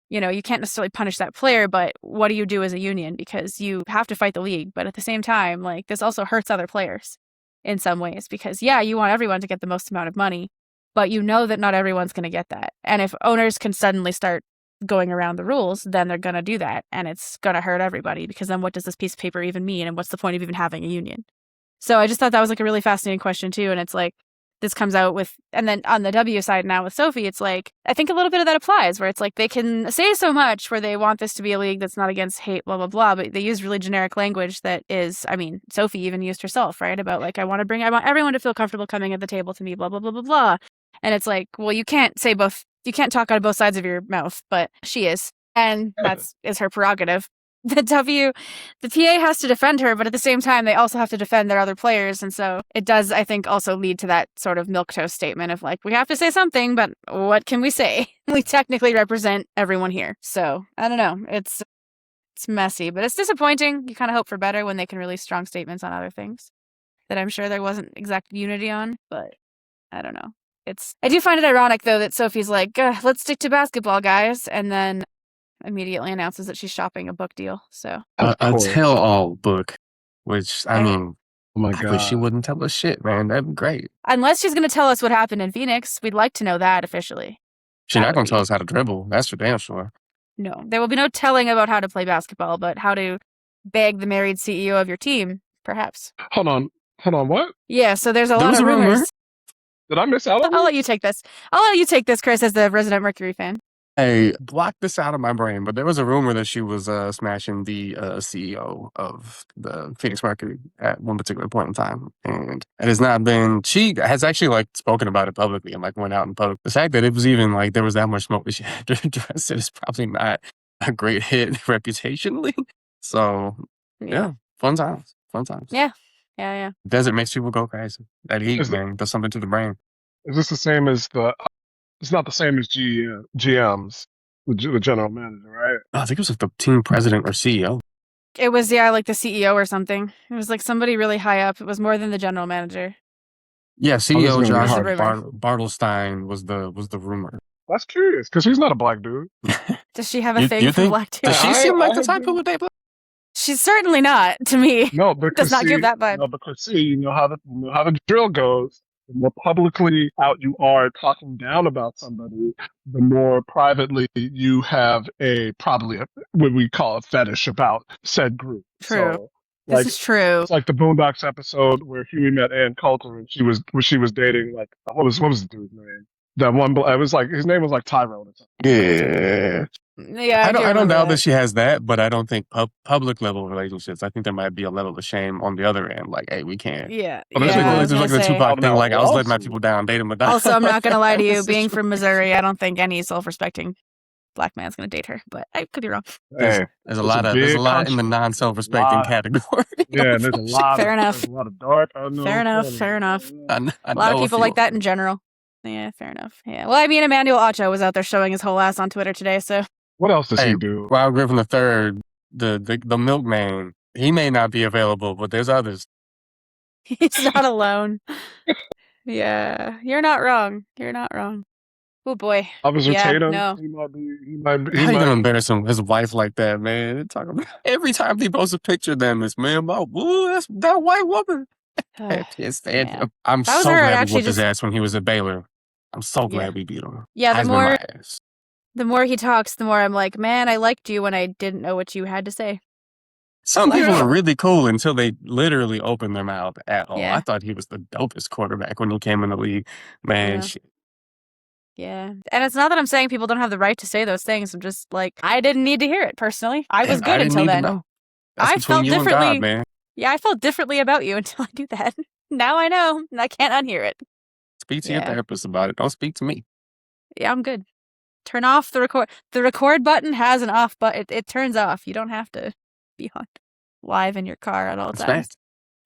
you can't necessarily punish that player, but what do you do as a union? Because you have to fight the league. But at the same time, like, this also hurts other players in some ways, because you want everyone to get the most amount of money, but you know that not everyone's going to get that. And if owners can suddenly start going around the rules, then they're going to do that. And it's going to hurt everybody, because then what does this piece of paper even mean? And what's the point of even having a union? So I just thought that was like a really fascinating question too. And it's like, this comes out with, and then on the W side now with Sophie, it's like, I think a little bit of that applies, where it's like, they can say so much where they want this to be a league that's not against hate, blah, blah, blah, but they use really generic language that is, I mean, Sophie even used herself, right? About like, I want everyone to feel comfortable coming at the table to me, blah, blah, blah, blah, blah. And it's like, well, you can't talk out of both sides of your mouth, but she is. And is her prerogative. The PA has to defend her, but at the same time, they also have to defend their other players. And so it does, I think, also lead to that sort of milquetoast statement of like, we have to say something, but what can we say? We technically represent everyone here. So I don't know. It's messy, but it's disappointing. You kind of hope for better when they can release strong statements on other things that I'm sure there wasn't exact unity on, but I don't know. I do find it ironic, though, that Sophie's like, let's stick to basketball, guys. And then immediately announces that she's shopping a book deal. So a tell-all book, which I mean, oh my I God, wish she wouldn't tell us shit, man. That'd be great. Unless she's going to tell us what happened in Phoenix, we'd like to know that officially. She's not going to tell us how to dribble. That's for damn sure. No, there will be no telling about how to play basketball, but how to beg the married CEO of your team, perhaps. Hold on, what? Yeah, so there's a lot of rumors. Rumor? Did I miss out on I'll let you take this. Chris, as the resident Mercury fan. Hey, block this out of my brain, but there was a rumor that she was smashing the CEO of the Phoenix Mercury at one particular point in time. And it has not been, she has actually like spoken about it publicly and like went out in public. The fact that it was even like there was that much smoke that she had to address it is probably not a great hit reputationally. So yeah, fun times. Yeah. Desert makes people go crazy. That heat, man, does something to the brain. Is this the same as it's not the same as GM's, the general manager, right? I think it was like the team president or CEO. It was, like the CEO or something. It was like somebody really high up. It was more than the general manager. Yeah, CEO Josh rumor. Bartelstein was the rumor. That's curious, because he's not a black dude. Does she have a thing for black dudes? Does she seem like the type of day black? She's certainly not, to me. No, because does not give that vibe. No, because you know how the drill goes. The more publicly out you are talking down about somebody, the more privately you have what we call a fetish about said group. True. So, this is true. It's like the Boondocks episode where Huey met Ann Coulter and she was dating like what was the dude's name? That one. It was like his name was like Tyrone or something. Yeah, I don't doubt that she has that, but I don't think public level relationships. I think there might be a level of shame on the other end. Like, hey, we can't. Yeah. There's like the Tupac thing. Like, I was letting my people down, dating Madonna. Also, I'm not gonna lie to you. Being from Missouri, I don't think any self-respecting black man's gonna date her. But I could be wrong. There's a lot in the non-self-respecting category. Yeah, there's a lot. Fair enough. There's a lot of dark. Fair enough. A lot of people like that in general. Yeah, fair enough. Yeah. Well, I mean, Emmanuel Acho was out there showing his whole ass on Twitter today, so. What else does he do? Wild Griffin III the milkman. He may not be available, but there's others. He's not alone. Yeah, you're not wrong. You're not wrong. Oh boy. Officer Yeah, Tatum, no. he might be. He might. Be, he How you gonna might. embarrass his wife like that, man? Talk about every time he posts a picture of them, it's man, ooh, that's that white woman. I can't stand Man. him. I'm If I was so her, I'd glad we actually whooped his just- ass when he was at Baylor. I'm so Yeah. glad we beat him. Yeah, the Heisman more my ass. the more he talks, the more I'm like, man, I liked you when I didn't know what you had to say. Some people Yeah. are really cool until they literally open their mouth at all. Yeah. I thought he was the dopest quarterback when he came in the league. Man, Yeah. shit. Yeah. And it's not that I'm saying people don't have the right to say those things. I'm just like, I didn't need to hear it personally. I was And good I didn't until need then. to know. That's I between felt you and differently. God, man. Yeah, I felt differently about you until I do that. Now I know, and I can't unhear it. Speak to your Yeah. therapist about it. Don't speak to me. Yeah, I'm good. Turn off the record. The record button has an off button. It turns off. You don't have to be on live in your car at all It's times. fast.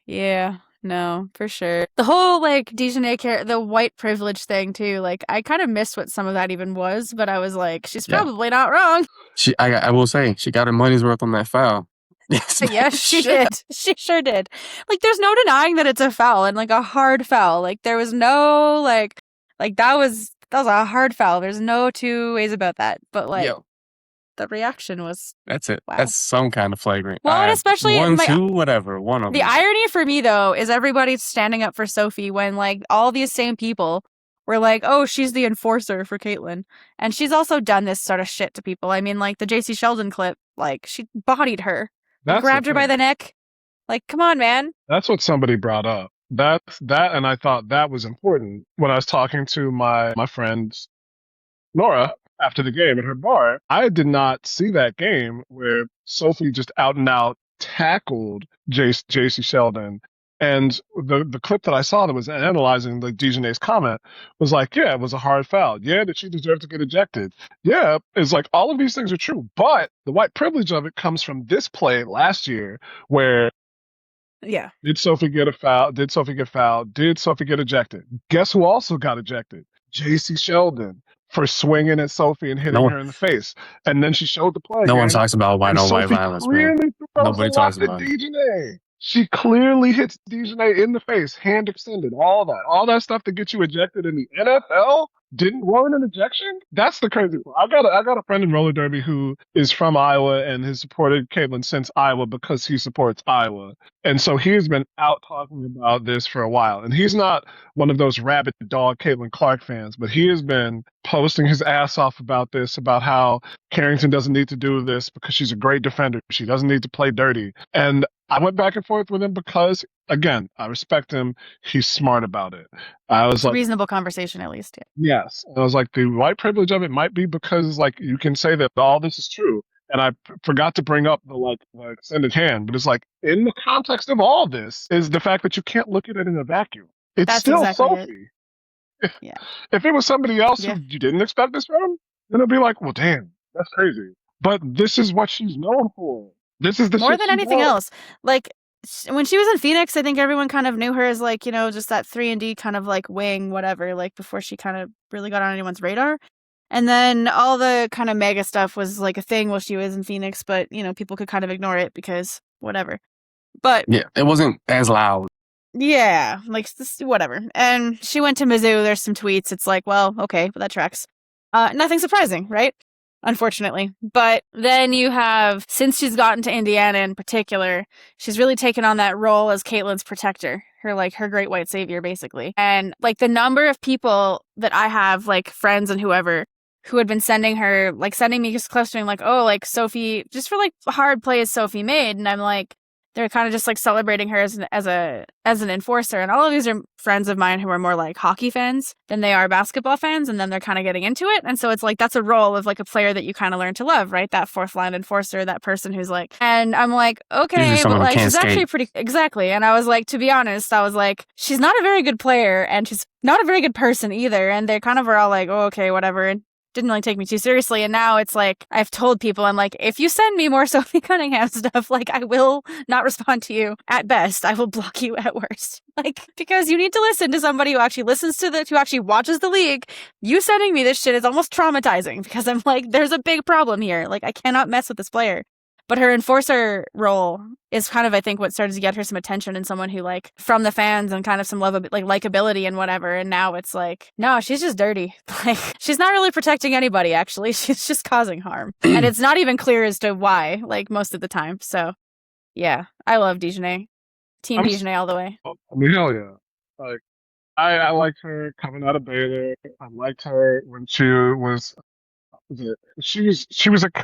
Yeah, no, for sure. The whole like Dejanay the white privilege thing too. Like I kind of missed what some of that even was, but I was like, she's Yeah. probably not wrong. I will say she got her money's worth on that foul. Yes, she did. She sure did. Like, there's no denying that it's a foul and like a hard foul. Like there was no like that was a hard foul. There's no two ways about that. But like Yo, the reaction was that's it. Wow. That's some kind of flagrant. Well, and especially one, my- two, whatever. One of the them. irony for me though is everybody's standing up for Sophie when like all these same people were like, oh, she's the enforcer for Caitlyn. And she's also done this sort of shit to people. I mean, like the JC Sheldon clip, like she bodied her. That's Grabbed the her by thing. the neck. Like, come on, man. That's what somebody brought up. That's that, and I thought that was important when I was talking to my friend Nora after the game at her bar. I did not see that game where Sophie just out and out tackled JC Sheldon. And the clip that I saw that was analyzing like Dejanay's comment was like, yeah, it was a hard foul. Yeah, did she deserve to get ejected? Yeah, it's like all of these things are true, but the white privilege of it comes from this play last year where Yeah. did Sophie get a foul? Did Sophie get fouled? Did Sophie get ejected? Guess who also got ejected? JC Sheldon for swinging at Sophie and hitting her in the face. And then she showed the play. No one again, talks about white and on white Sophie violence, man. clearly throws Nobody a talks lot at about it. Dejanay. She clearly hits Dejanay in the face, hand extended, all that stuff to get you ejected in the NFL didn't warrant an ejection. That's the crazy part. I got a friend in roller derby who is from Iowa and has supported Caitlyn since Iowa because he supports Iowa, and so he's been out talking about this for a while. And he's not one of those rabid dog Caitlyn Clark fans, but he has been posting his ass off about this, about how Carrington doesn't need to do this because she's a great defender. She doesn't need to play dirty. And I went back and forth with him because, again, I respect him. He's smart about it. I was It's a like, reasonable conversation, at least. Yeah. yes. And I was like, the white privilege of it might be because, like, you can say that all this is true. And I forgot to bring up the extended hand, but it's like, in the context of all this is the fact that you can't look at it in a vacuum. It's That's still exactly it. Sophie. Yeah. If it was somebody else Yeah. who you didn't expect this from, then it'd be like, well, damn, that's crazy. But this is what she's known for. This is the More shit than she anything does. else. Like, when she was in Phoenix, I think everyone kind of knew her as, like, you know, just that 3-and-D kind of, like, wing, whatever, like, before she kind of really got on anyone's radar. And then all the kind of mega stuff was, like, a thing while she was in Phoenix, but, you know, people could kind of ignore it because whatever. But Yeah, it wasn't as loud. yeah, like, whatever. And she went to Mizzou. There's some tweets. It's like, well, okay, but that tracks. Nothing surprising, right? Unfortunately. But then you have, since she's gotten to Indiana in particular, she's really taken on that role as Caitlyn's protector, her great white savior, basically. And like the number of people that I have, like friends and whoever, who had been sending me just clustering, like, oh, like Sophie, just for like hard plays Sophie made. And I'm like, they're kind of just like celebrating her as an enforcer. And all of these are friends of mine who are more like hockey fans than they are basketball fans. And then they're kind of getting into it. And so it's like, that's a role of like a player that you kind of learn to love, right? That fourth line enforcer, that person who's like, and I'm like, okay, but like, she's actually pretty, exactly. And I was like, to be honest, I was like, she's not a very good player and she's not a very good person either. And they kind of were all like, oh, okay, whatever. And didn't really take me too seriously. And now it's like, I've told people, I'm like, if you send me more Sophie Cunningham stuff, like I will not respond to you at best. I will block you at worst. Like, because you need to listen to somebody who actually who actually watches the league. You sending me this shit is almost traumatizing because I'm like, there's a big problem here. Like, I cannot mess with this player. But her enforcer role is kind of, I think, what started to get her some attention and someone who, like, from the fans and kind of some love, like, likability and whatever. And now it's like, no, she's just dirty. Like, she's not really protecting anybody, actually. She's just causing harm. And it's not even clear as to why, like, most of the time. So, yeah, I love Dejanay. Team Dejanay all the way. I mean, hell yeah. Like, I liked her coming out of Baylor. I liked her when she was she was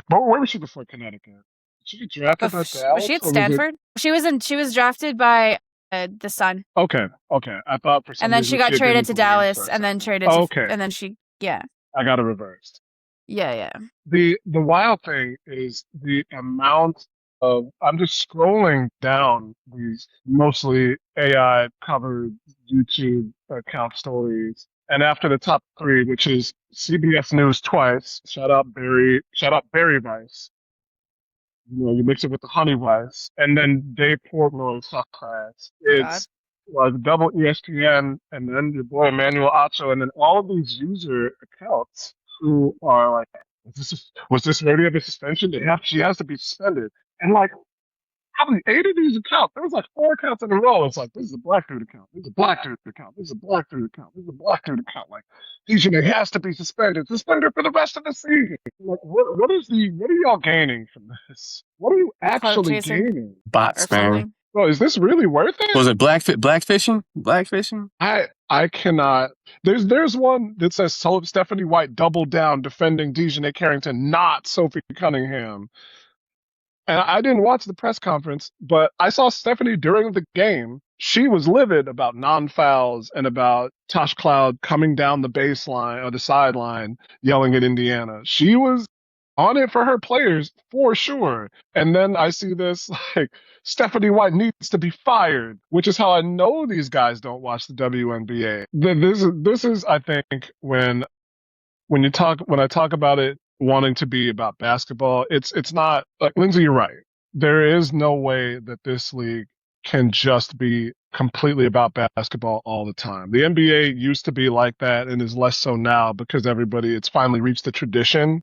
where was she before Connecticut? Did she get drafted by Dallas? Was she at Stanford? She was drafted by the Sun. Okay. I thought for some and then reason she got traded to Dallas, and then traded to, and then she I got it reversed. Yeah. The wild thing is the amount of, I'm just scrolling down these mostly AI covered YouTube account stories. And after the top 3, which is CBS News twice, shout out Barry Weiss. You know, you mix it with the Honey Weiss, and then Dave Portnoy Socrates. It's like double ESPN, and then your boy Emmanuel Acho, and then all of these user accounts who are like, was this worthy of a suspension? She has to be suspended. And like, how many 8 of these accounts? There was like 4 accounts in a row. It's like, this is a black dude account. This is a black dude account. This is a black dude account. This is a black dude account. Like, Dejanay has to be suspended. Suspend her for the rest of the season. Like, what are y'all gaining from this? What are you actually gaining? Bots, man. Bro, is this really worth it? Was it blackfishing? Blackfishing? I cannot. There's one that says Stephanie White doubled down defending Dejanay Carrington, not Sophie Cunningham. And I didn't watch the press conference, but I saw Stephanie during the game. She was livid about non-fouls and about Tosh Cloud coming down the baseline or the sideline yelling at Indiana. She was on it for her players for sure. And then I see this, like, Stephanie White needs to be fired, which is how I know these guys don't watch the WNBA. This is I think when I talk about it wanting to be about basketball, it's not like, Lyndsay, you're right. There is no way that this league can just be completely about basketball all the time. The NBA used to be like that and is less so now because it's finally reached the tradition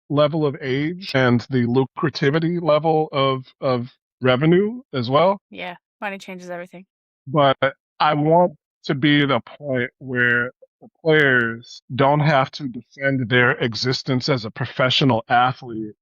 level of age and the lucrativity level of revenue as well. Yeah, money changes everything. But I want to be at a point where the players don't have to defend their existence as a professional athlete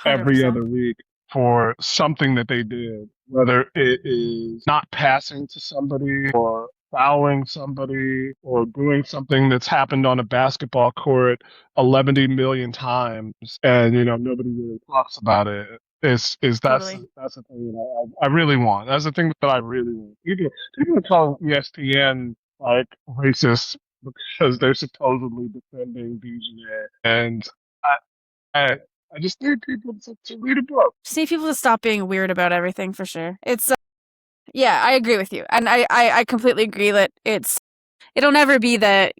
every 100%. other week for something that they did, whether it is not passing to somebody or fouling somebody or doing something that's happened on a basketball court 11 million times and, you know, nobody really talks about it. That's the thing that I really want. That's the thing that I really want. People call ESPN like racist because they're supposedly defending Dejanay, and I just need people to read a book. Just need people to stop being weird about everything, for sure. It's yeah, I agree with you, and I completely agree that it'll never be it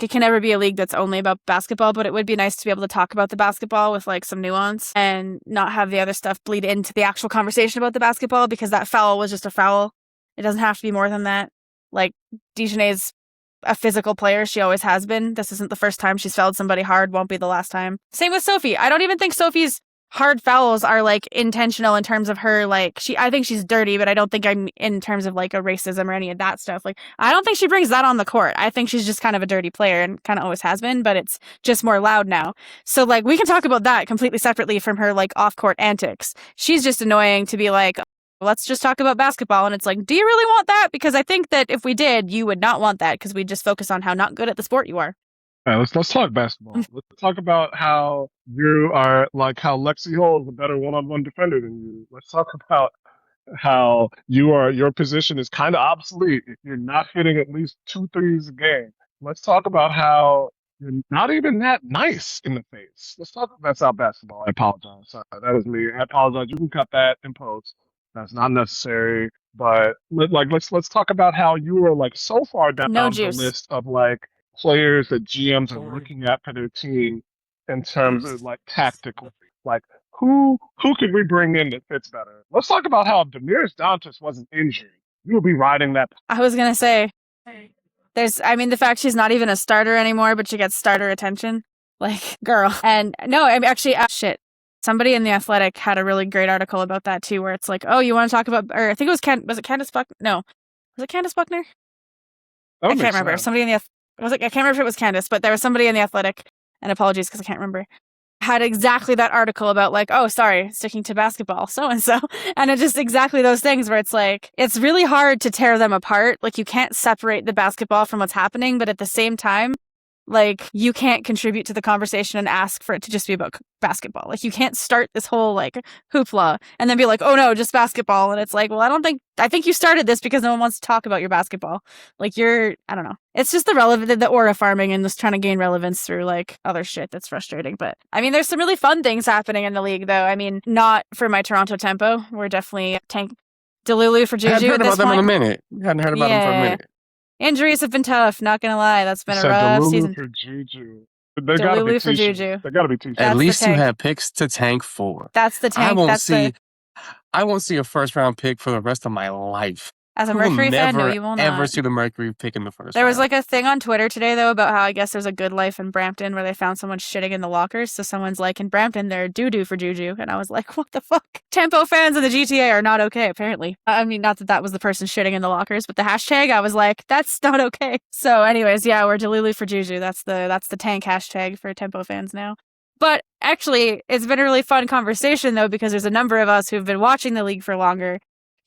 can never be a league that's only about basketball, but it would be nice to be able to talk about the basketball with like some nuance and not have the other stuff bleed into the actual conversation about the basketball, because that foul was just a foul. It doesn't have to be more than that. Like, Dejanay's a physical player. She always has been. This isn't the first time she's fouled somebody hard. Won't be the last time. Same with Sophie. I don't even think Sophie's hard fouls are like intentional in terms of her, like, I think she's dirty, but I don't think I'm in terms of like a racism or any of that stuff. Like, I don't think she brings that on the court. I think she's just kind of a dirty player and kind of always has been, but it's just more loud now. So like, we can talk about that completely separately from her like off-court antics. She's just annoying to be like, let's just talk about basketball. And it's like, do you really want that? Because I think that if we did, you would not want that, because we just focus on how not good at the sport you are. All right, let's talk basketball. Let's talk about how you are, like, how Lexi Hall is a better one-on-one defender than you. Let's talk about how your position is kind of obsolete if you're not hitting at least 2 threes a game. Let's talk about how you're not even that nice in the face. That's not basketball. I apologize. Sorry, that was me. I apologize. You can cut that in post. That's not necessary. But let's talk about how you are like so far down the list of like players that GMs are looking at for their team in terms of like tactically. Like, who could we bring in that fits better? Let's talk about how if Damiris Dantas wasn't injured, you would be riding that. I was gonna say, the fact she's not even a starter anymore, but she gets starter attention. Like, girl. And no, I'm actually, shit. Somebody in The Athletic had a really great article about that too, where it's like, oh, you want to talk about, or I think it was was it Candace Buckner? No. Was it Candace Buckner? I can't remember. Somebody in the, I can't remember if it was Candace, but there was somebody in The Athletic, and apologies because I can't remember, had exactly that article about like, oh, sorry, sticking to basketball, so-and-so. And it's just exactly those things where it's like, it's really hard to tear them apart. Like, you can't separate the basketball from what's happening, but at the same time, like, you can't contribute to the conversation and ask for it to just be about basketball. Like, you can't start this whole, like, hoopla and then be like, oh no, just basketball. And it's like, well, I think you started this because no one wants to talk about your basketball. Like, I don't know. It's just the aura farming and just trying to gain relevance through, like, other shit that's frustrating. But, I mean, there's some really fun things happening in the league, though. I mean, not for my Toronto Tempo. We're definitely Delulu for Juju. I hadn't heard about them in a minute. Hadn't heard about them for a minute. Injuries have been tough, not gonna lie. That's been a rough season. For Juju. They gotta be for Juju. They gotta be t-shirts. At least you have picks to tank for. That's the tank. I won't see a first round pick for the rest of my life. As a Mercury fan, no, you will not ever see the Mercury pick in the first round. There was like a thing on Twitter today, though, about how I guess there's a good life in Brampton where they found someone shitting in the lockers. So someone's like, in Brampton, they're doo-doo for Juju. And I was like, what the fuck? Tempo fans in the GTA are not okay, apparently. I mean, not that was the person shitting in the lockers, but the hashtag, I was like, that's not okay. So anyways, yeah, we're Delulu for Juju. That's the tank hashtag for Tempo fans now. But actually, it's been a really fun conversation, though, because there's a number of us who've been watching the league for longer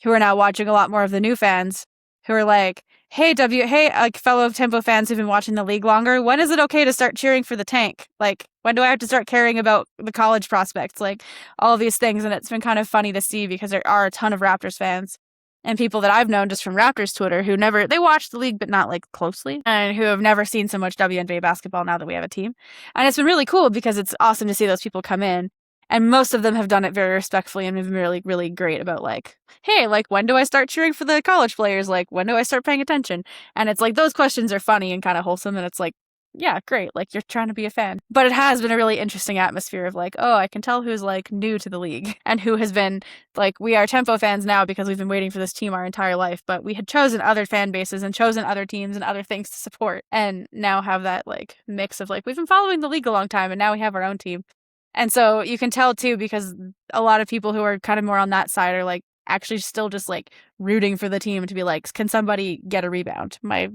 who are now watching a lot more of the new fans who are like, hey, like fellow Tempo fans who've been watching the league longer, when is it okay to start cheering for the tank? Like, when do I have to start caring about the college prospects? Like, all of these things. And it's been kind of funny to see because there are a ton of Raptors fans and people that I've known just from Raptors Twitter who they watch the league, but not like closely, and who have never seen so much WNBA basketball now that we have a team. And it's been really cool because it's awesome to see those people come in. And most of them have done it very respectfully and have been really, really great about like, hey, like, when do I start cheering for the college players? Like, when do I start paying attention? And it's like, those questions are funny and kind of wholesome. And it's like, yeah, great. Like, you're trying to be a fan. But it has been a really interesting atmosphere of like, oh, I can tell who's like new to the league and who has been like, we are Tempo fans now because we've been waiting for this team our entire life. But we had chosen other fan bases and chosen other teams and other things to support. And now have that like mix of like, we've been following the league a long time and now we have our own team. And so you can tell too, because a lot of people who are kind of more on that side are like actually still just like rooting for the team to be like, can somebody get a rebound? My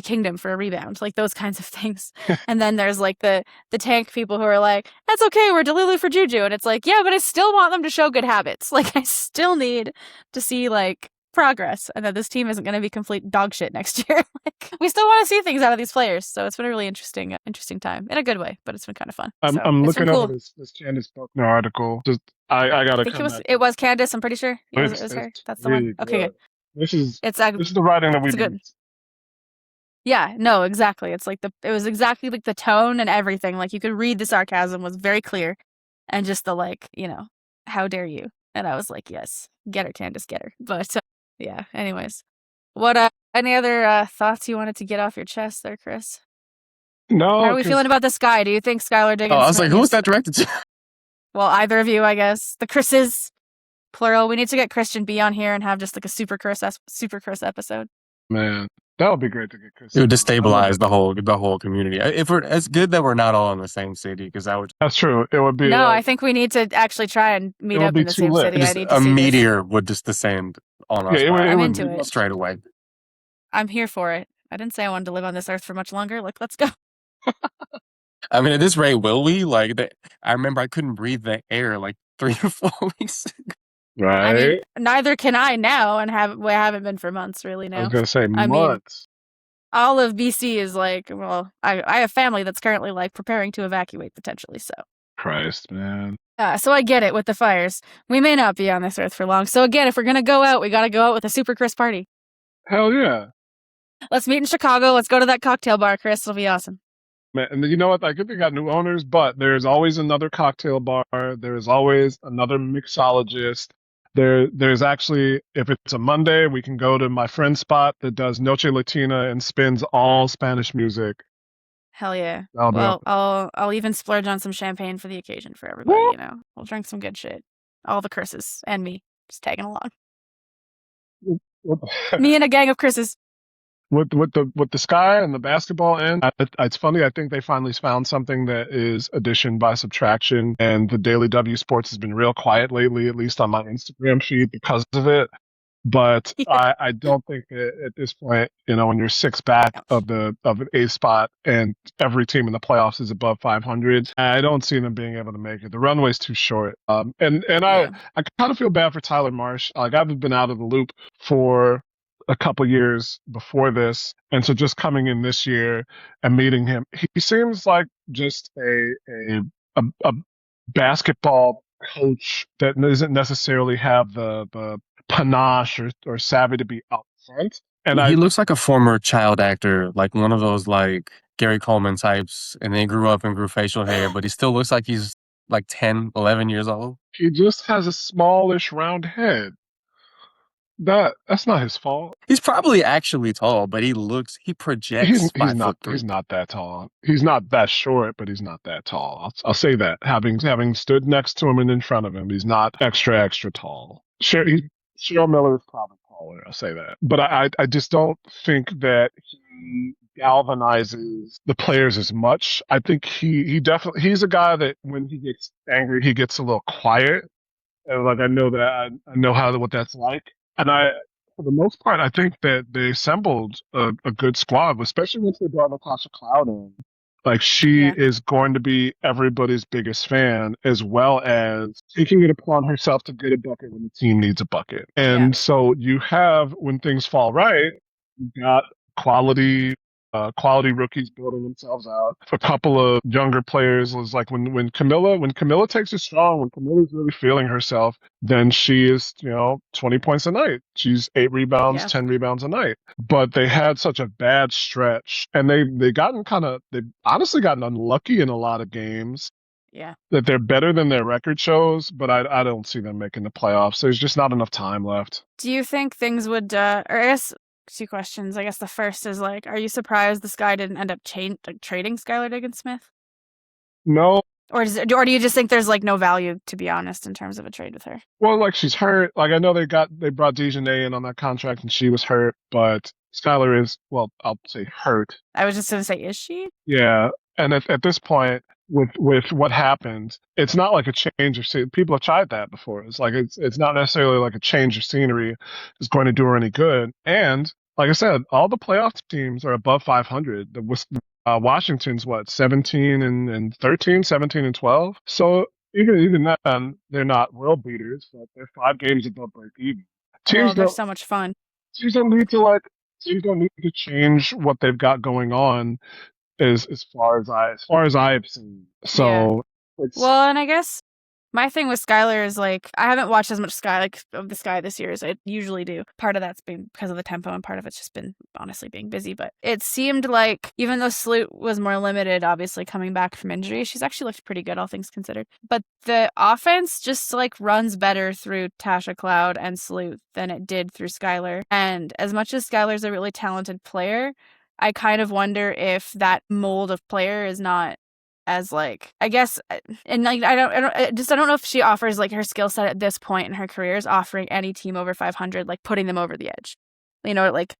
kingdom for a rebound, like those kinds of things. And then there's like the tank people who are like, that's okay, we're Delulu for Juju. And it's like, yeah, but I still want them to show good habits. Like, I still need to see like progress and that this team isn't going to be complete dog shit next year. Like, we still want to see things out of these players. So it's been a really interesting time in a good way, but it's been kind of fun. I'm looking over this Candace Buckner article. Just I gotta. It was Candace. I'm pretty sure it was her. That's the one. Okay, good. This is the writing that we've been. Yeah, no, exactly. It's like it was exactly like the tone and everything. Like, you could read the sarcasm was very clear, and just the like, how dare you? And I was like, yes, get her, Candace, get her. But yeah. Anyways, what? Any other thoughts you wanted to get off your chest there, Chris? No. How are we feeling about this guy? Do you think Skylar Diggins? Oh, I was like, who was that directed to? Well, either of you, I guess. The Chris's, plural. We need to get Christian B on here and have just like a super Chris episode. Man, that would be great to get Chris. It would destabilize the whole community. It's good that we're not all in the same city because That's true. It would be. No, I think we need to actually try and meet up in the same city. I need to a see meteor would just descend on us. I'm into it straight away. I'm here for it. I didn't say I wanted to live on this earth for much longer. Like, let's go. I mean, at this rate, will we? Like, I remember I couldn't breathe the air like 3 or 4 weeks ago. Right. I mean, neither can I now, and we haven't been for months, really, now. I was going to say months. Mean, all of BC is like, well, I have family that's currently like preparing to evacuate potentially, so. Christ, man. So I get it with the fires. We may not be on this earth for long. So again, if we're going to go out, we got to go out with a super Chris party. Hell yeah. Let's meet in Chicago. Let's go to that cocktail bar, Chris. It'll be awesome. Man, and you know what? I think they got new owners, but there's always another cocktail bar. There's always another mixologist. There's actually, if it's a Monday, we can go to my friend's spot that does Noche Latina and spins all Spanish music. Hell yeah. Well, I'll even splurge on some champagne for the occasion for everybody, We'll drink some good shit. All the Chris's and me just tagging along. Me and a gang of Chris's. with the sky and the basketball end, it's funny. I think they finally found something that is addition by subtraction, and the Daily W Sports has been real quiet lately, at least on my Instagram feed because of it. But Yeah. I don't think that at this point, when you're six back of an A spot and every team in the playoffs is above 500, I don't see them being able to make it. The runway's too short. And Yeah. I kind of feel bad for Tyler Marsh. Like I've been out of the loop for a couple years before this, and so just coming in this year and meeting him, he seems like just a basketball coach that doesn't necessarily have the panache or savvy to be out front. And He looks like a former child actor, like one of those like Gary Coleman types, and then grew up and grew facial hair, but he still looks like he's like 10, 11 years old. he just has a smallish round head. That's not his fault. He's probably actually tall, but he projects He's 5'3". he's not that tall. He's not that short, but he's not that tall. I'll say that. Having stood next to him and in front of him, he's not extra tall. Cheryl Miller is probably taller. I'll say that. But I just don't think that he galvanizes the players as much. I think he's a guy that when he gets angry, he gets a little quiet. And like I know what that's like. And for the most part, I think that they assembled a good squad, especially once they brought Natasha Cloud in. Like she Yeah. is going to be everybody's biggest fan, as well as taking it upon herself to get a bucket when the team needs a bucket. And so you have, when things fall right, you got quality rookies building themselves out. A couple of younger players was like when Camilla takes it strong, when Camilla's really feeling herself, then she is, 20 points a night. She's 8 rebounds, 10 rebounds a night. But they had such a bad stretch, and they've honestly gotten unlucky in a lot of games. Yeah. That they're better than their record shows, but I don't see them making the playoffs. There's just not enough time left. Do you think things would, or I guess 2 questions. I guess the first is like, are you surprised this guy didn't end up trading Skylar Diggins-Smith? No. Or do you just think there's like no value, to be honest, in terms of a trade with her? Well, like she's hurt. Like I know they brought Dejanay in on that contract and she was hurt, but Skylar is, well, I'll say hurt. I was just gonna say, is she? Yeah, and at this point, with what happened, it's not like a change of scene. People have tried that before. It's like it's not necessarily like a change of scenery is going to do her any good. And like I said, all the playoff teams are above 500. Washington's 17 and 13, 17 and 12. So even that, they're not world beaters, but they're 5 games above break even. They're so much fun. Teams don't need to change what they've got going on as far as I've seen. So well, and I guess my thing with Skylar is like I haven't watched as much of the Sky this year as I usually do. Part of that's been because of the tempo, and part of it's just been honestly being busy. But it seemed like even though Sloot was more limited, obviously coming back from injury, she's actually looked pretty good, all things considered. But the offense just like runs better through Tasha Cloud and Sloot than it did through Skylar. And as much as Skylar's a really talented player, I kind of wonder if that mold of player is not as like, I guess, and like I don't know if she offers like her skill set at this point in her career is offering any team over 500, like putting them over the edge. Like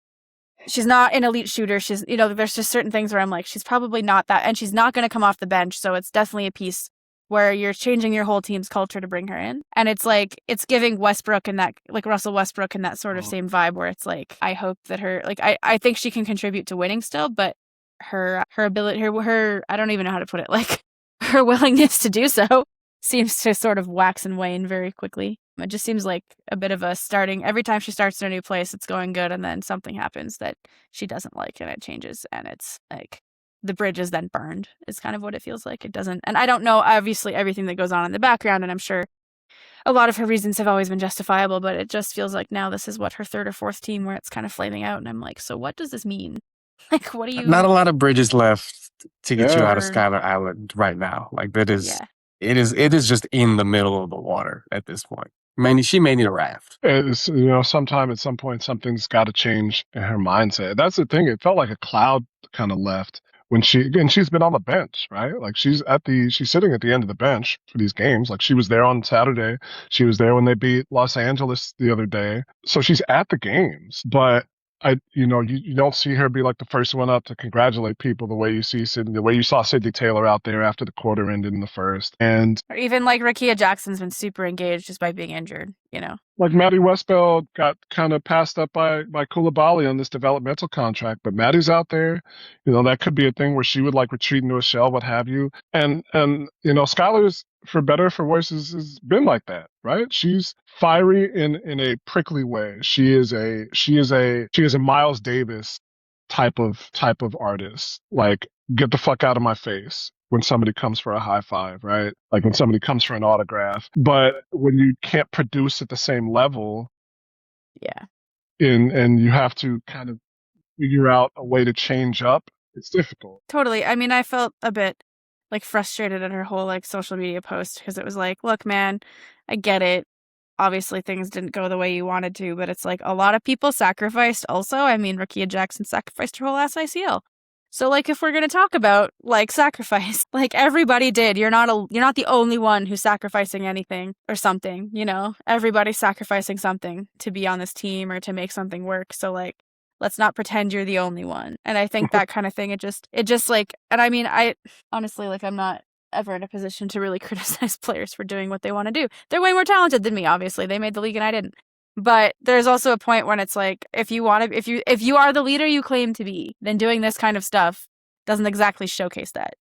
she's not an elite shooter. She's, there's just certain things where I'm like, she's probably not that, and she's not going to come off the bench. So it's definitely a piece where you're changing your whole team's culture to bring her in. And it's like, it's giving Westbrook and that, like Russell Westbrook and that sort of same vibe where it's like, I hope that her, like, I think she can contribute to winning still, but her ability, her, I don't even know how to put it, like her willingness to do so seems to sort of wax and wane very quickly. It just seems like a bit of a starting, every time she starts in a new place, it's going good. And then something happens that she doesn't like and it changes. And it's like, the bridge is then burned is kind of what it feels like. It doesn't, and I don't know obviously everything that goes on in the background, and I'm sure a lot of her reasons have always been justifiable, but it just feels like now this is what her 3rd or 4th team where it's kind of flaming out, and I'm like, so what does this mean? Like, what do you? Not a lot of bridges left to get you out of Skylar Island right now. Like that is, it is just in the middle of the water at this point. She may need a raft. It's, sometime at some point something's got to change in her mindset. That's the thing. It felt like a cloud kind of left. She's been on the bench, right? Like she's sitting at the end of the bench for these games. Like she was there on Saturday. She was there when they beat Los Angeles the other day. So she's at the games, but you don't see her be like the first one up to congratulate people the way you see Sydney, the way you saw Sydney Taylor out there after the quarter ended in the first. And or even like Rakia Jackson's been super engaged just by being injured, you know. like Maddie Westbeld got kind of passed up by Koulibaly on this developmental contract, but Maddie's out there. That could be a thing where she would like retreat into a shell, what have you. And Skylar's, for better or for worse, has been like that, right? She's fiery in a prickly way. She is a Miles Davis type of artist. Like, get the fuck out of my face when somebody comes for a high five, right? Like when somebody comes for an autograph. But when you can't produce at the same level, yeah, and you have to kind of figure out a way to change up, it's difficult. Totally. I mean, I felt a bit like frustrated at her whole like social media post because it was like, look, man, I get it. Obviously things didn't go the way you wanted to, but it's like a lot of people sacrificed also. I mean, Rakia Jackson sacrificed her whole ass ICL. So like if we're going to talk about like sacrifice, like everybody did. You're not the only one who's sacrificing anything or something, Everybody's sacrificing something to be on this team or to make something work. So like let's not pretend you're the only one. And I think that kind of thing, it just like, and I mean, I honestly, like, I'm not ever in a position to really criticize players for doing what they want to do. They're way more talented than me, obviously. They made the league and I didn't. But there's also a point when it's like, if you are the leader you claim to be, then doing this kind of stuff doesn't exactly showcase that.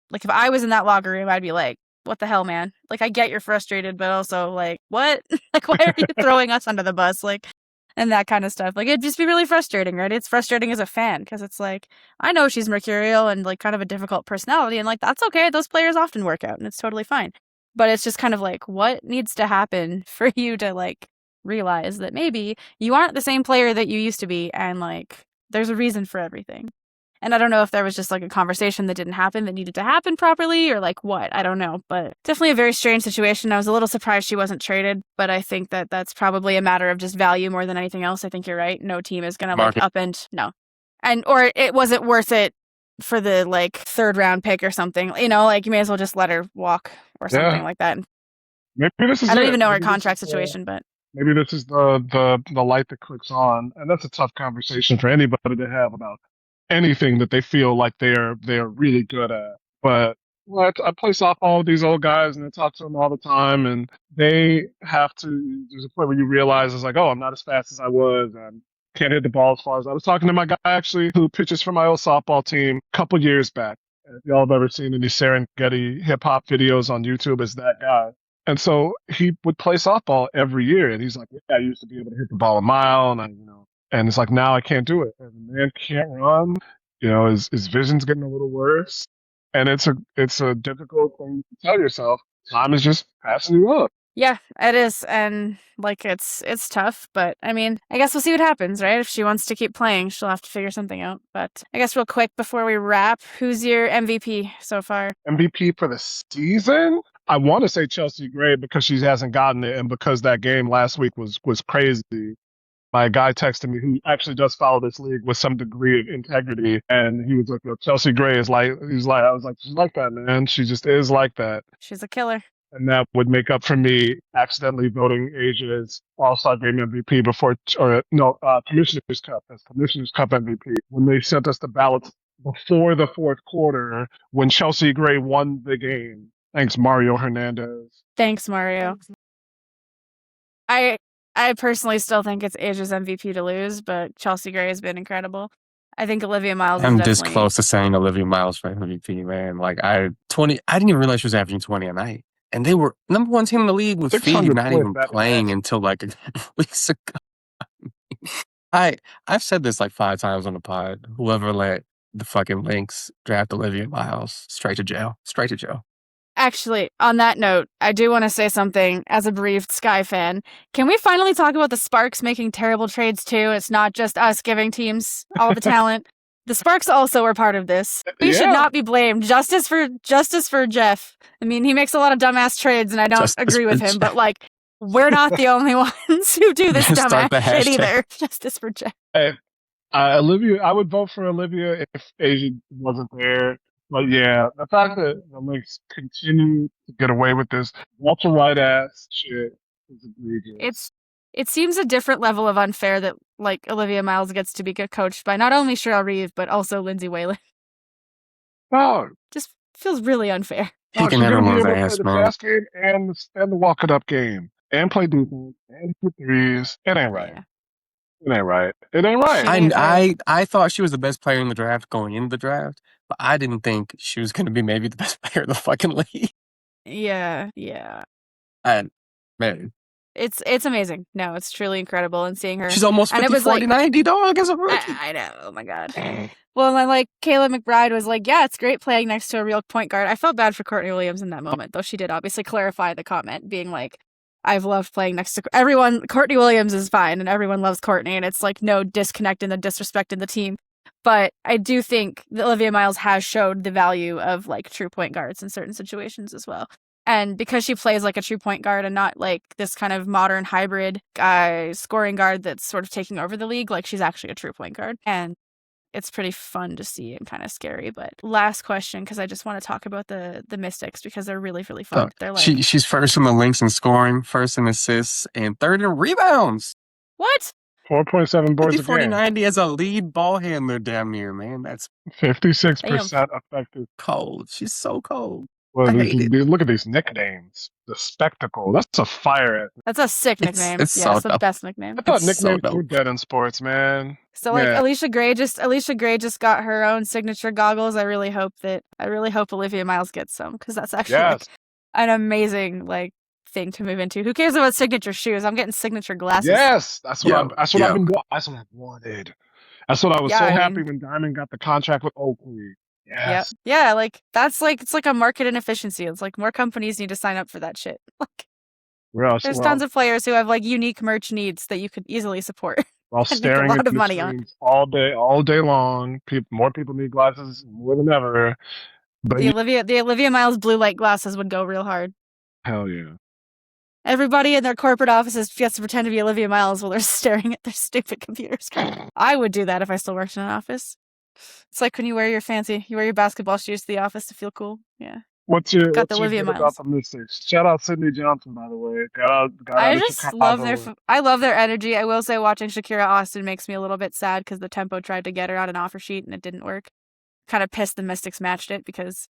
Like if I was in that locker room, I'd be like, what the hell, man? Like I get you're frustrated, but also like, what? Like why are you throwing us under the bus? Like, and that kind of stuff. Like, it'd just be really frustrating, right? It's frustrating as a fan because it's like, I know she's mercurial and like kind of a difficult personality, and like, that's okay. Those players often work out and it's totally fine. But it's just kind of like, what needs to happen for you to like realize that maybe you aren't the same player that you used to be, and like, there's a reason for everything. And I don't know if there was just like a conversation that didn't happen that needed to happen properly or like what, I don't know, but definitely a very strange situation. I was a little surprised she wasn't traded, but I think that that's probably a matter of just value more than anything else. I think you're right. No team is going to like upend. No. Or it wasn't worth it for the like third round pick or something, like you may as well just let her walk or something like that. Maybe this is I don't even know her contract situation, but maybe this is the light that clicks on. And that's a tough conversation for anybody to have about anything that they feel like they're really good at. But I play softball with these old guys and I talk to them all the time, and they have to. There's a point where you realize it's like, oh, I'm not as fast as I was. I can't hit the ball as far as I was talking to my guy actually who pitches for my old softball team a couple years back. If y'all have ever seen any Serengeti hip hop videos on YouTube, it's that guy. And so he would play softball every year, and he's like, yeah, I used to be able to hit the ball a mile, and it's like, now I can't do it. And the man can't run. His vision's getting a little worse. And it's a difficult thing to tell yourself. Time is just passing you up. Yeah, it is. And like, it's tough, but I mean, I guess we'll see what happens, right? If she wants to keep playing, she'll have to figure something out. But I guess real quick before we wrap, who's your MVP so far? MVP for the season? I want to say Chelsea Gray because she hasn't gotten it, and because that game last week was crazy. My guy texted me, who actually does follow this league with some degree of integrity, and he was like, Chelsea Gray is like, I was like, she's like that, man. She just is like that. She's a killer. And that would make up for me accidentally voting Asia's All-Star Game MVP Commissioner's Cup as Commissioner's Cup MVP when they sent us the ballots before the fourth quarter when Chelsea Gray won the game. Thanks, Mario Hernandez. Thanks, Mario. I personally still think it's Asia's MVP to lose, but Chelsea Gray has been incredible. I think Olivia Miles I'm is this close to saying Olivia Miles for MVP, man. Like, I didn't even realize she was averaging 20 a night. And they were number one team in the league with Phoebe not even playing until like a weeks ago. I've said this like 5 times on the pod. Whoever let the fucking Lynx draft Olivia Miles, straight to jail. Straight to jail. Actually, on that note, I do want to say something as a bereaved Sky fan. Can we finally talk about the Sparks making terrible trades too? It's not just us giving teams all the talent. The Sparks also were part of this. We should not be blamed. Justice for Jeff. I mean, he makes a lot of dumbass trades, and I don't agree with him, but like, we're not the only ones who do this dumbass shit either. Justice for Jeff. Hey, Olivia, I would vote for Olivia if Asia wasn't there. But yeah, the fact that the Lynx continue to get away with this ultra right ass shit is egregious. It seems a different level of unfair that like Olivia Miles gets to be coached by not only Cheryl Reeve but also Lyndsay Whalen. No, Just feels really unfair. no, Kicking she's gonna be everyone's able to play ass, the man. fast game and the walk it up game and play defense and shoot threes. It ain't right. Yeah. It ain't right. It ain't right. She ain't right. I thought she was the best player in the draft going into the draft, but I didn't think she was going to be maybe the best player in the fucking league. Yeah. And man, It's amazing. No, it's truly incredible, and seeing her. she's almost And it 50, was 40, like 90, dog, as a rookie. I know. Oh my god. Well, and like Kayla McBride was like, yeah, it's great playing next to a real point guard. I felt bad for Courtney Williams in that moment, though she did obviously clarify the comment, being like, I've loved playing next to everyone. Courtney Williams is fine, and everyone loves Courtney, and it's like no disconnect in the disrespect in the team. But I do think that Olivia Miles has showed the value of like true point guards in certain situations as well. And because she plays like a true point guard and not like this kind of modern hybrid scoring guard that's sort of taking over the league, like she's actually a true point guard. And it's pretty fun to see and kind of scary. But last question, because I just want to talk about the Mystics because they're really, really fun. They're like she's first in the links in scoring, first in assists, and third in rebounds. what? 4.7 boards 50, a 40, game. 90 as a lead ball handler, damn near, man. That's 56% effective. cold. She's so cold. Well, I hate it. look at these nicknames. The spectacle. That's a fire. That's a sick nickname. It's yeah, so it's the dope. best nickname. I thought It's so nicknames were dope. dead in sports, man. So like Yeah. Alicia Gray just got her own signature goggles. I really hope Olivia Miles gets some because that's actually like, Yes. an amazing like thing to move into. Who cares about signature shoes? I'm getting signature glasses. Yes. That's what I've been Yo. that's what I wanted. That's what I was Yeah, so I happy mean- when Diamond got the contract with Oakley. Yes. Yep. Yeah, like that's like it's like a market inefficiency. It's like more companies need to sign up for that shit. Like Where else? there's tons of players who have like unique merch needs that you could easily support. while and make a staring lot at of the money on. screens all day long. More people need glasses more than ever. But The Olivia Miles blue light glasses would go real hard. hell yeah. Everybody in their corporate offices gets to pretend to be Olivia Miles while they're staring at their stupid computer screen. I would do that if I still worked in an office. It's like when you wear your basketball shoes to the office to feel cool. Yeah. What's your Olivia good Miles. about the Mystics? Shout out Sydney Johnson, by the way. Got out I of just Chicago. love their energy. I will say watching Shakira Austin makes me a little bit sad because the Tempo tried to get her on an offer sheet and it didn't work. Kind of pissed the Mystics matched it because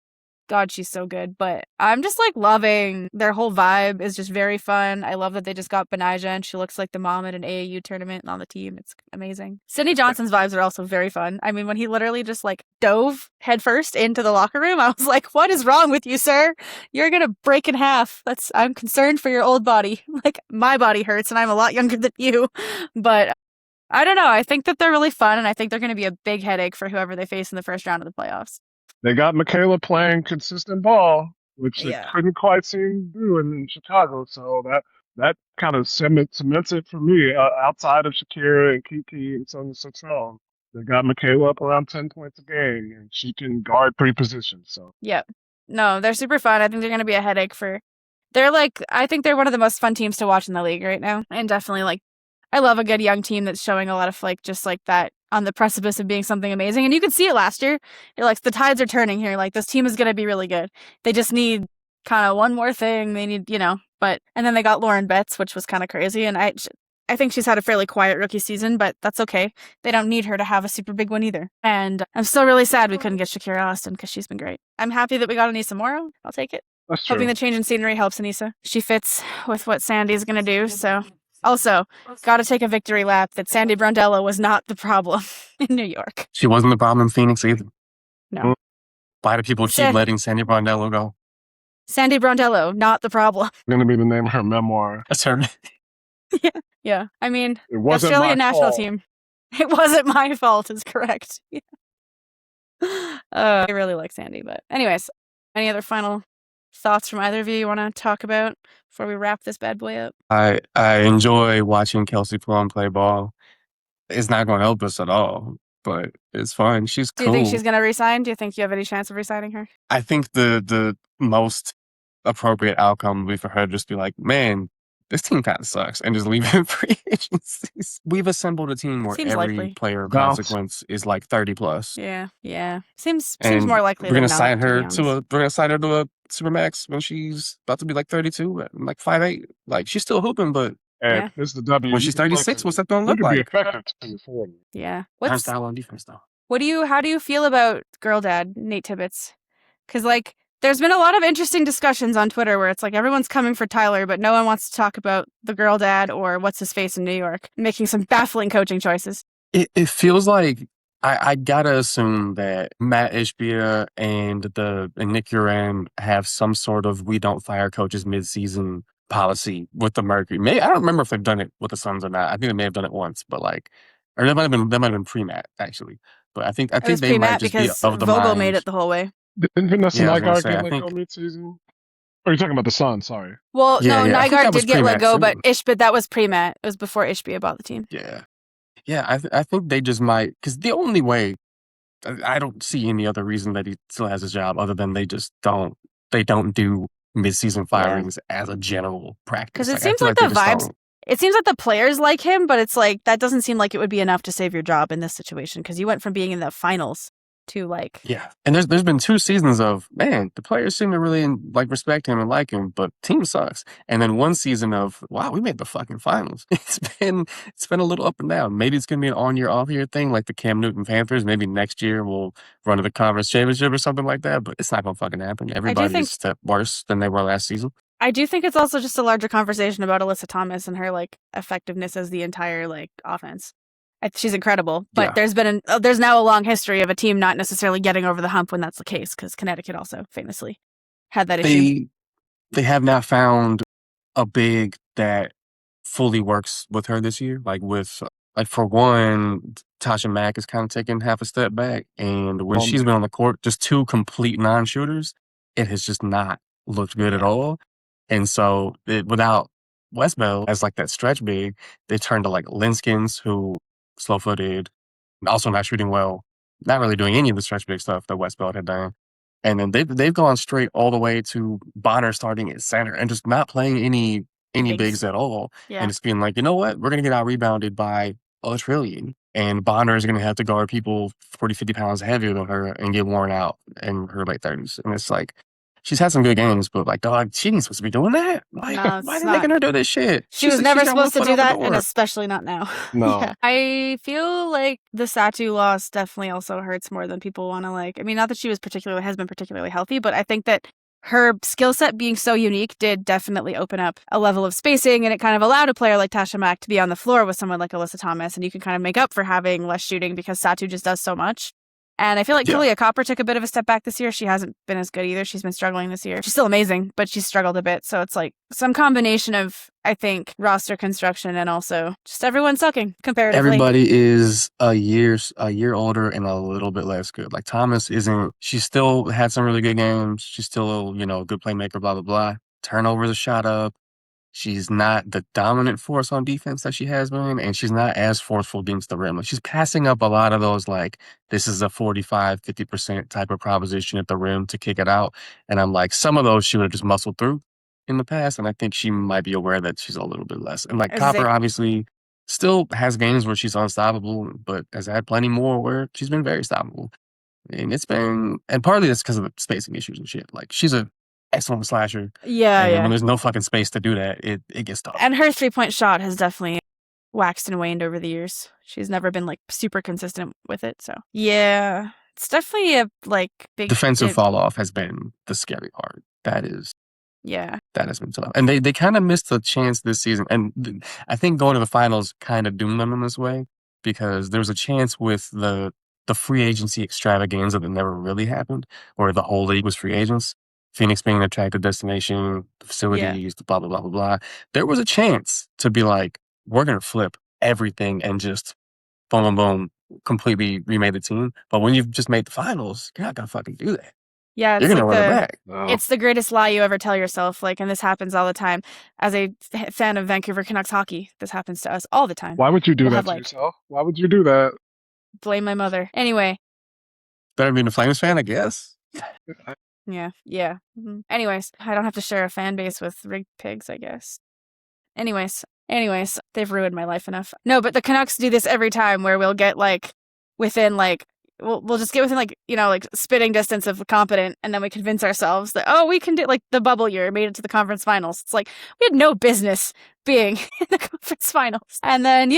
God, she's so good. But I'm just like loving their whole vibe is just very fun. I love that they just got Benijah and she looks like the mom at an AAU tournament on the team. It's amazing. Sydney Johnson's vibes are also very fun. I mean, when he literally just like dove headfirst into the locker room, I was like, what is wrong with you, sir? You're going to break in half. I'm concerned for your old body. Like my body hurts and I'm a lot younger than you. But I don't know. I think that they're really fun and I think they're going to be a big headache for whoever they face in the first round of the playoffs. They got Michaela playing consistent ball, which they couldn't quite seem to do in Chicago. So that kind of cements it for me. Outside of Shakira and Kiki and so on and so on, they got Michaela up around 10 points a game, and she can guard 3 positions. So yep, no, they're super fun. I think they're going to be a headache for. I think they're one of the most fun teams to watch in the league right now, and definitely like. I love a good young team that's showing a lot of like just like that on the precipice of being something amazing. And you could see it last year. You're like the tides are turning here. Like this team is going to be really good. They just need kind of one more thing. They need, and then they got Lauren Betts, which was kind of crazy. And I think she's had a fairly quiet rookie season, but that's okay. They don't need her to have a super big one either. And I'm still really sad we couldn't get Shakira Austin because she's been great. I'm happy that we got Anissa Morrow. I'll take it. that's true. Hoping the change in scenery helps Anissa. She fits with what Sandy's going to do. So. Also, got to take a victory lap that Sandy Brondello was not the problem in New York. She wasn't the problem in Phoenix either. No. Why do people keep letting Sandy Brondello go? Sandy Brondello, not the problem. Going to be the name of her memoir. That's her. Yeah. I mean, It wasn't the Australian my national fault. team. It wasn't my fault is correct. I really like Sandy, but anyways, any other final thoughts from either of you want to talk about before we wrap this bad boy up? I enjoy watching Kelsey Plum play ball. It's not going to help us at all, but it's fun. She's Do cool. you think she's going to resign? Do you think you have any chance of resigning her? I think the most appropriate outcome would be for her to just be like, man, this team kind of sucks, and just leave it in free agencies. We've assembled a team where Seems every likely. player of Bounce. consequence is like 30 plus. Yeah. Seems And more likely. We're than gonna not, sign to be her honest. we're gonna sign her to a supermax when she's about to be like 32, like 5'8". Like she's still hooping, but And Yeah. this is the W. When You she's can play 36, for, what's that going to you look can be like? effective till you're 40. Yeah. Her style on defense, though. How do you feel about girl dad, Nate Tibbetts? Because, there's been a lot of interesting discussions on Twitter where it's everyone's coming for Tyler, but no one wants to talk about the girl dad or what's his face in New York, making some baffling coaching choices. It feels like I gotta assume that Matt Ishbia and Nick Uran have some sort of we don't fire coaches mid-season policy with the Mercury. I don't remember if they've done it with the Suns or not. I think they may have done it once, but or that might have been pre-Matt actually. But I think It was they might pre-Matt just be because of the Vogel made mind. it the whole way. Didn't Vanessa Yeah, I was gonna Nygaard say, get I let think. go mid-season? Or are you talking about the Suns? Sorry. Well, Yeah, no, I think Nygaard that was did get let pre-Matt go, too. but that was pre-Matt. It was before Ishbia bought the team. Yeah. Yeah, I think they just might, because the only way, I don't see any other reason that he still has his job other than they don't do mid-season firings as a general practice. Because it I seems feel like they the just vibes, don't. it seems like the players like him, but it's that doesn't seem like it would be enough to save your job in this situation because you went from being in the finals to Yeah, and there's been 2 seasons of, man, the players seem to really respect him and like him, but team sucks. And then 1 season of, wow, we made the fucking finals. It's been a little up and down. Maybe it's gonna be an on year off year thing like the Cam Newton Panthers. Maybe next year we'll run to the conference championship or something like that. But it's not gonna fucking happen. Everybody is a step worse than they were last season. I do think it's also just a larger conversation about Alyssa Thomas and her effectiveness as the entire offense. She's incredible, but Yeah. there's now a long history of a team not necessarily getting over the hump when that's the case because Connecticut also famously had that issue. They have not found a big that fully works with her this year. For one, Tasha Mack has kind of taken half a step back, and when she's been on the court, just 2 complete non-shooters, it has just not looked good at all. And so without Westbell as that stretch big, they turned to Linskins, who slow-footed, also not shooting well, not really doing any of the stretch big stuff that Westbell had done. And then they've gone straight all the way to Bonner starting at center and just not playing any bigs at all. Yeah. And it's being you know what? We're going to get out rebounded by a trillion. And Bonner is going to have to guard people 40, 50 pounds heavier than her and get worn out in her late 30s. And it's she's had some good games, but dog, she ain't supposed to be doing that. Why are they making her do this shit? She was never supposed to do that, and especially not now. No. Yeah. I feel like the Satu loss definitely also hurts more than people want to I mean, not that she has been particularly healthy, but I think that her skill set being so unique did definitely open up a level of spacing, and it kind of allowed a player like Tasha Mack to be on the floor with someone like Alyssa Thomas, and you can kind of make up for having less shooting because Satu just does so much. And I feel like Kalia Copper took a bit of a step back this year. She hasn't been as good either. She's been struggling this year. She's still amazing, but she's struggled a bit. So it's some combination of, I think, roster construction and also just everyone sucking comparatively. Everybody is a year older and a little bit less good. Thomas isn't. She still had some really good games. She's still a good playmaker. Blah blah blah. Turnovers are shot up. She's not the dominant force on defense that she has been, and she's not as forceful against the rim. She's passing up a lot of those, this is a 45, 50% type of proposition at the rim to kick it out. And I'm some of those she would have just muscled through in the past, and I think she might be aware that she's a little bit less. And Copper obviously still has games where she's unstoppable, but has had plenty more where she's been very stoppable. And partly that's because of the spacing issues and shit. She's a excellent slasher. Yeah. When there's no fucking space to do that, it gets tough. And her 3-point shot has definitely waxed and waned over the years. She's never been super consistent with it. So yeah, it's definitely a big defensive fall off has been the scary part. That has been tough. And they kind of missed a chance this season. And I think going to the finals kind of doomed them in this way because there was a chance with the free agency extravaganza that never really happened, where the whole league was free agents. Phoenix being an attractive destination, the facilities, the blah, blah, blah, blah, blah. There was a chance to be we're going to flip everything and just boom, boom, boom, completely remade the team. But when you've just made the finals, you're not going to fucking do that. Yeah, you're going to run it back. It's the greatest lie you ever tell yourself. And this happens all the time. As a fan of Vancouver Canucks hockey, this happens to us all the time. Why would you do that to yourself? Why would you do that? Blame my mother. Anyway. Better being a Flames fan, I guess. Yeah. Mm-hmm. Anyways, I don't have to share a fan base with rigged pigs, I guess. Anyways, they've ruined my life enough. No, but the Canucks do this every time where we'll get within we'll just get within like, like spitting distance of competent, and then we convince ourselves that, oh, we can do, like the bubble year made it to the conference finals. It's like we had no business being in the conference finals. And then,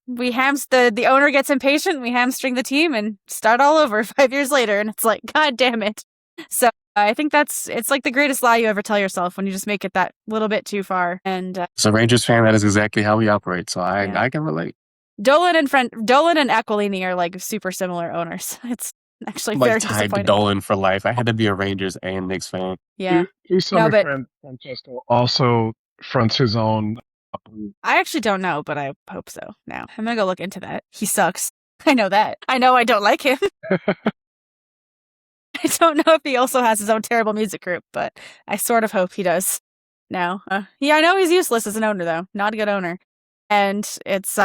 we the owner gets impatient, we hamstring the team and start all over 5 years later, and it's like, God damn it. So I think it's like the greatest lie you ever tell yourself when you just make it that little bit too far. And as a Rangers fan, that is exactly how we operate. So I can relate. Dolan and Aquilini are like super similar owners. It's actually I'm very like tied to disappointing. Dolan for life. I had to be a Rangers and Knicks fan. Yeah. Francesco also fronts his own. I actually don't know, but I hope so. Now I'm gonna go look into that. He sucks. I know that. I know I don't like him. I don't know if he also has his own terrible music group, but I sort of hope he does now. Yeah, I know he's useless as an owner, though. Not a good owner. And it's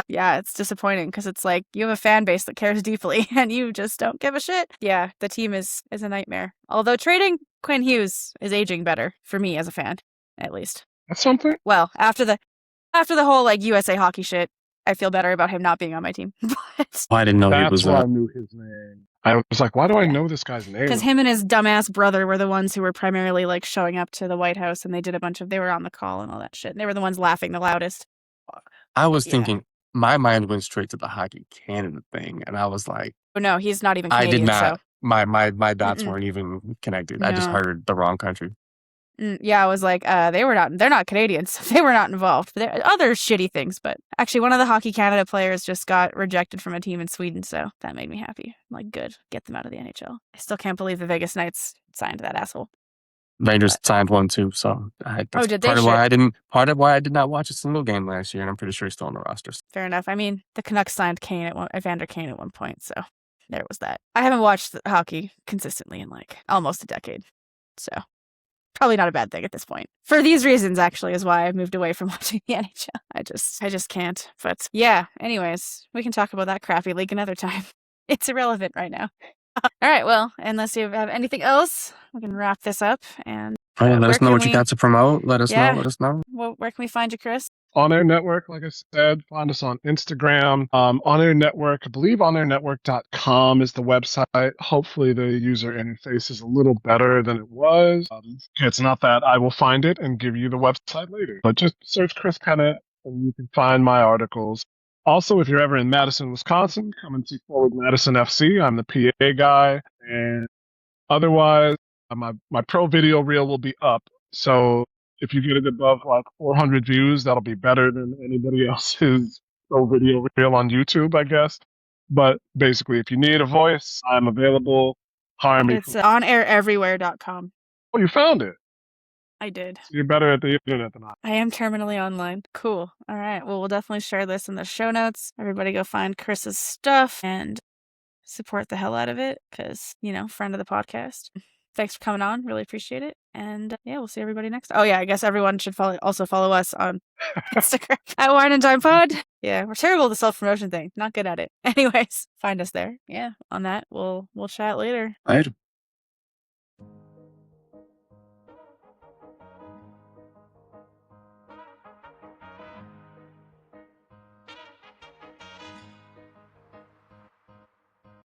disappointing because it's like you have a fan base that cares deeply and you just don't give a shit. Yeah, the team is a nightmare. Although trading Quinn Hughes is aging better for me as a fan, at least. That's something? Well, after the whole like USA hockey shit, I feel better about him not being on my team. But I didn't know he was. That's why I knew his name. I was like, why do I know this guy's name? Because him and his dumbass brother were the ones who were primarily like showing up to the White House, and they did they were on the call and all that shit. And they were the ones laughing the loudest. I was thinking, my mind went straight to the Hockey Canada thing, and I was like, oh no, he's not even Canadian. I did not. So. My dots weren't even connected. No. I just heard the wrong country. Yeah, I was like, they're not Canadians. They were not involved. But there are other shitty things, but actually one of the Hockey Canada players just got rejected from a team in Sweden, so that made me happy. I'm like, good, get them out of the NHL. I still can't believe the Vegas Knights signed that asshole. Rangers signed one too, so did they? Part of why I did not watch a single game last year, and I'm pretty sure he's still on the roster. Fair enough. I mean, the Canucks signed Evander Kane at one point, so there was that. I haven't watched hockey consistently in like almost a decade, so probably not a bad thing at this point. For these reasons, actually, is why I moved away from watching the NHL. I just can't. But yeah, anyways, we can talk about that crappy league another time. It's irrelevant right now. All right, well, unless you have anything else, we can wrap this up. And let us know what you got to promote. Let us know. Well, where can we find you, Chris? On Air Network, like I said, find us on Instagram. On Air Network, I believe onairnetwork.com is the website. Hopefully the user interface is a little better than it was. It's not that I will find it and give you the website later, but just search Chris Pennant and you can find my articles. Also, if you're ever in Madison, Wisconsin, come and see Forward Madison FC. I'm the PA guy. And otherwise, my pro video reel will be up. So if you get it above like 400 views, that'll be better than anybody else's pro video reel on YouTube, I guess. But basically, if you need a voice, I'm available. Hire me. It's onaireverywhere.com. Oh, you found it. I did. So you're better at the internet than I am terminally online. Cool. All right. Well, we'll definitely share this in the show notes. Everybody go find Chris's stuff and support the hell out of it because, friend of the podcast. Thanks for coming on. Really appreciate it. And yeah, we'll see everybody next time. Oh yeah, I guess everyone should follow us on Instagram at wineanddimepod. Yeah, we're terrible at the self-promotion thing. Not good at it. Anyways, find us there. Yeah, on that, we'll chat later. Later.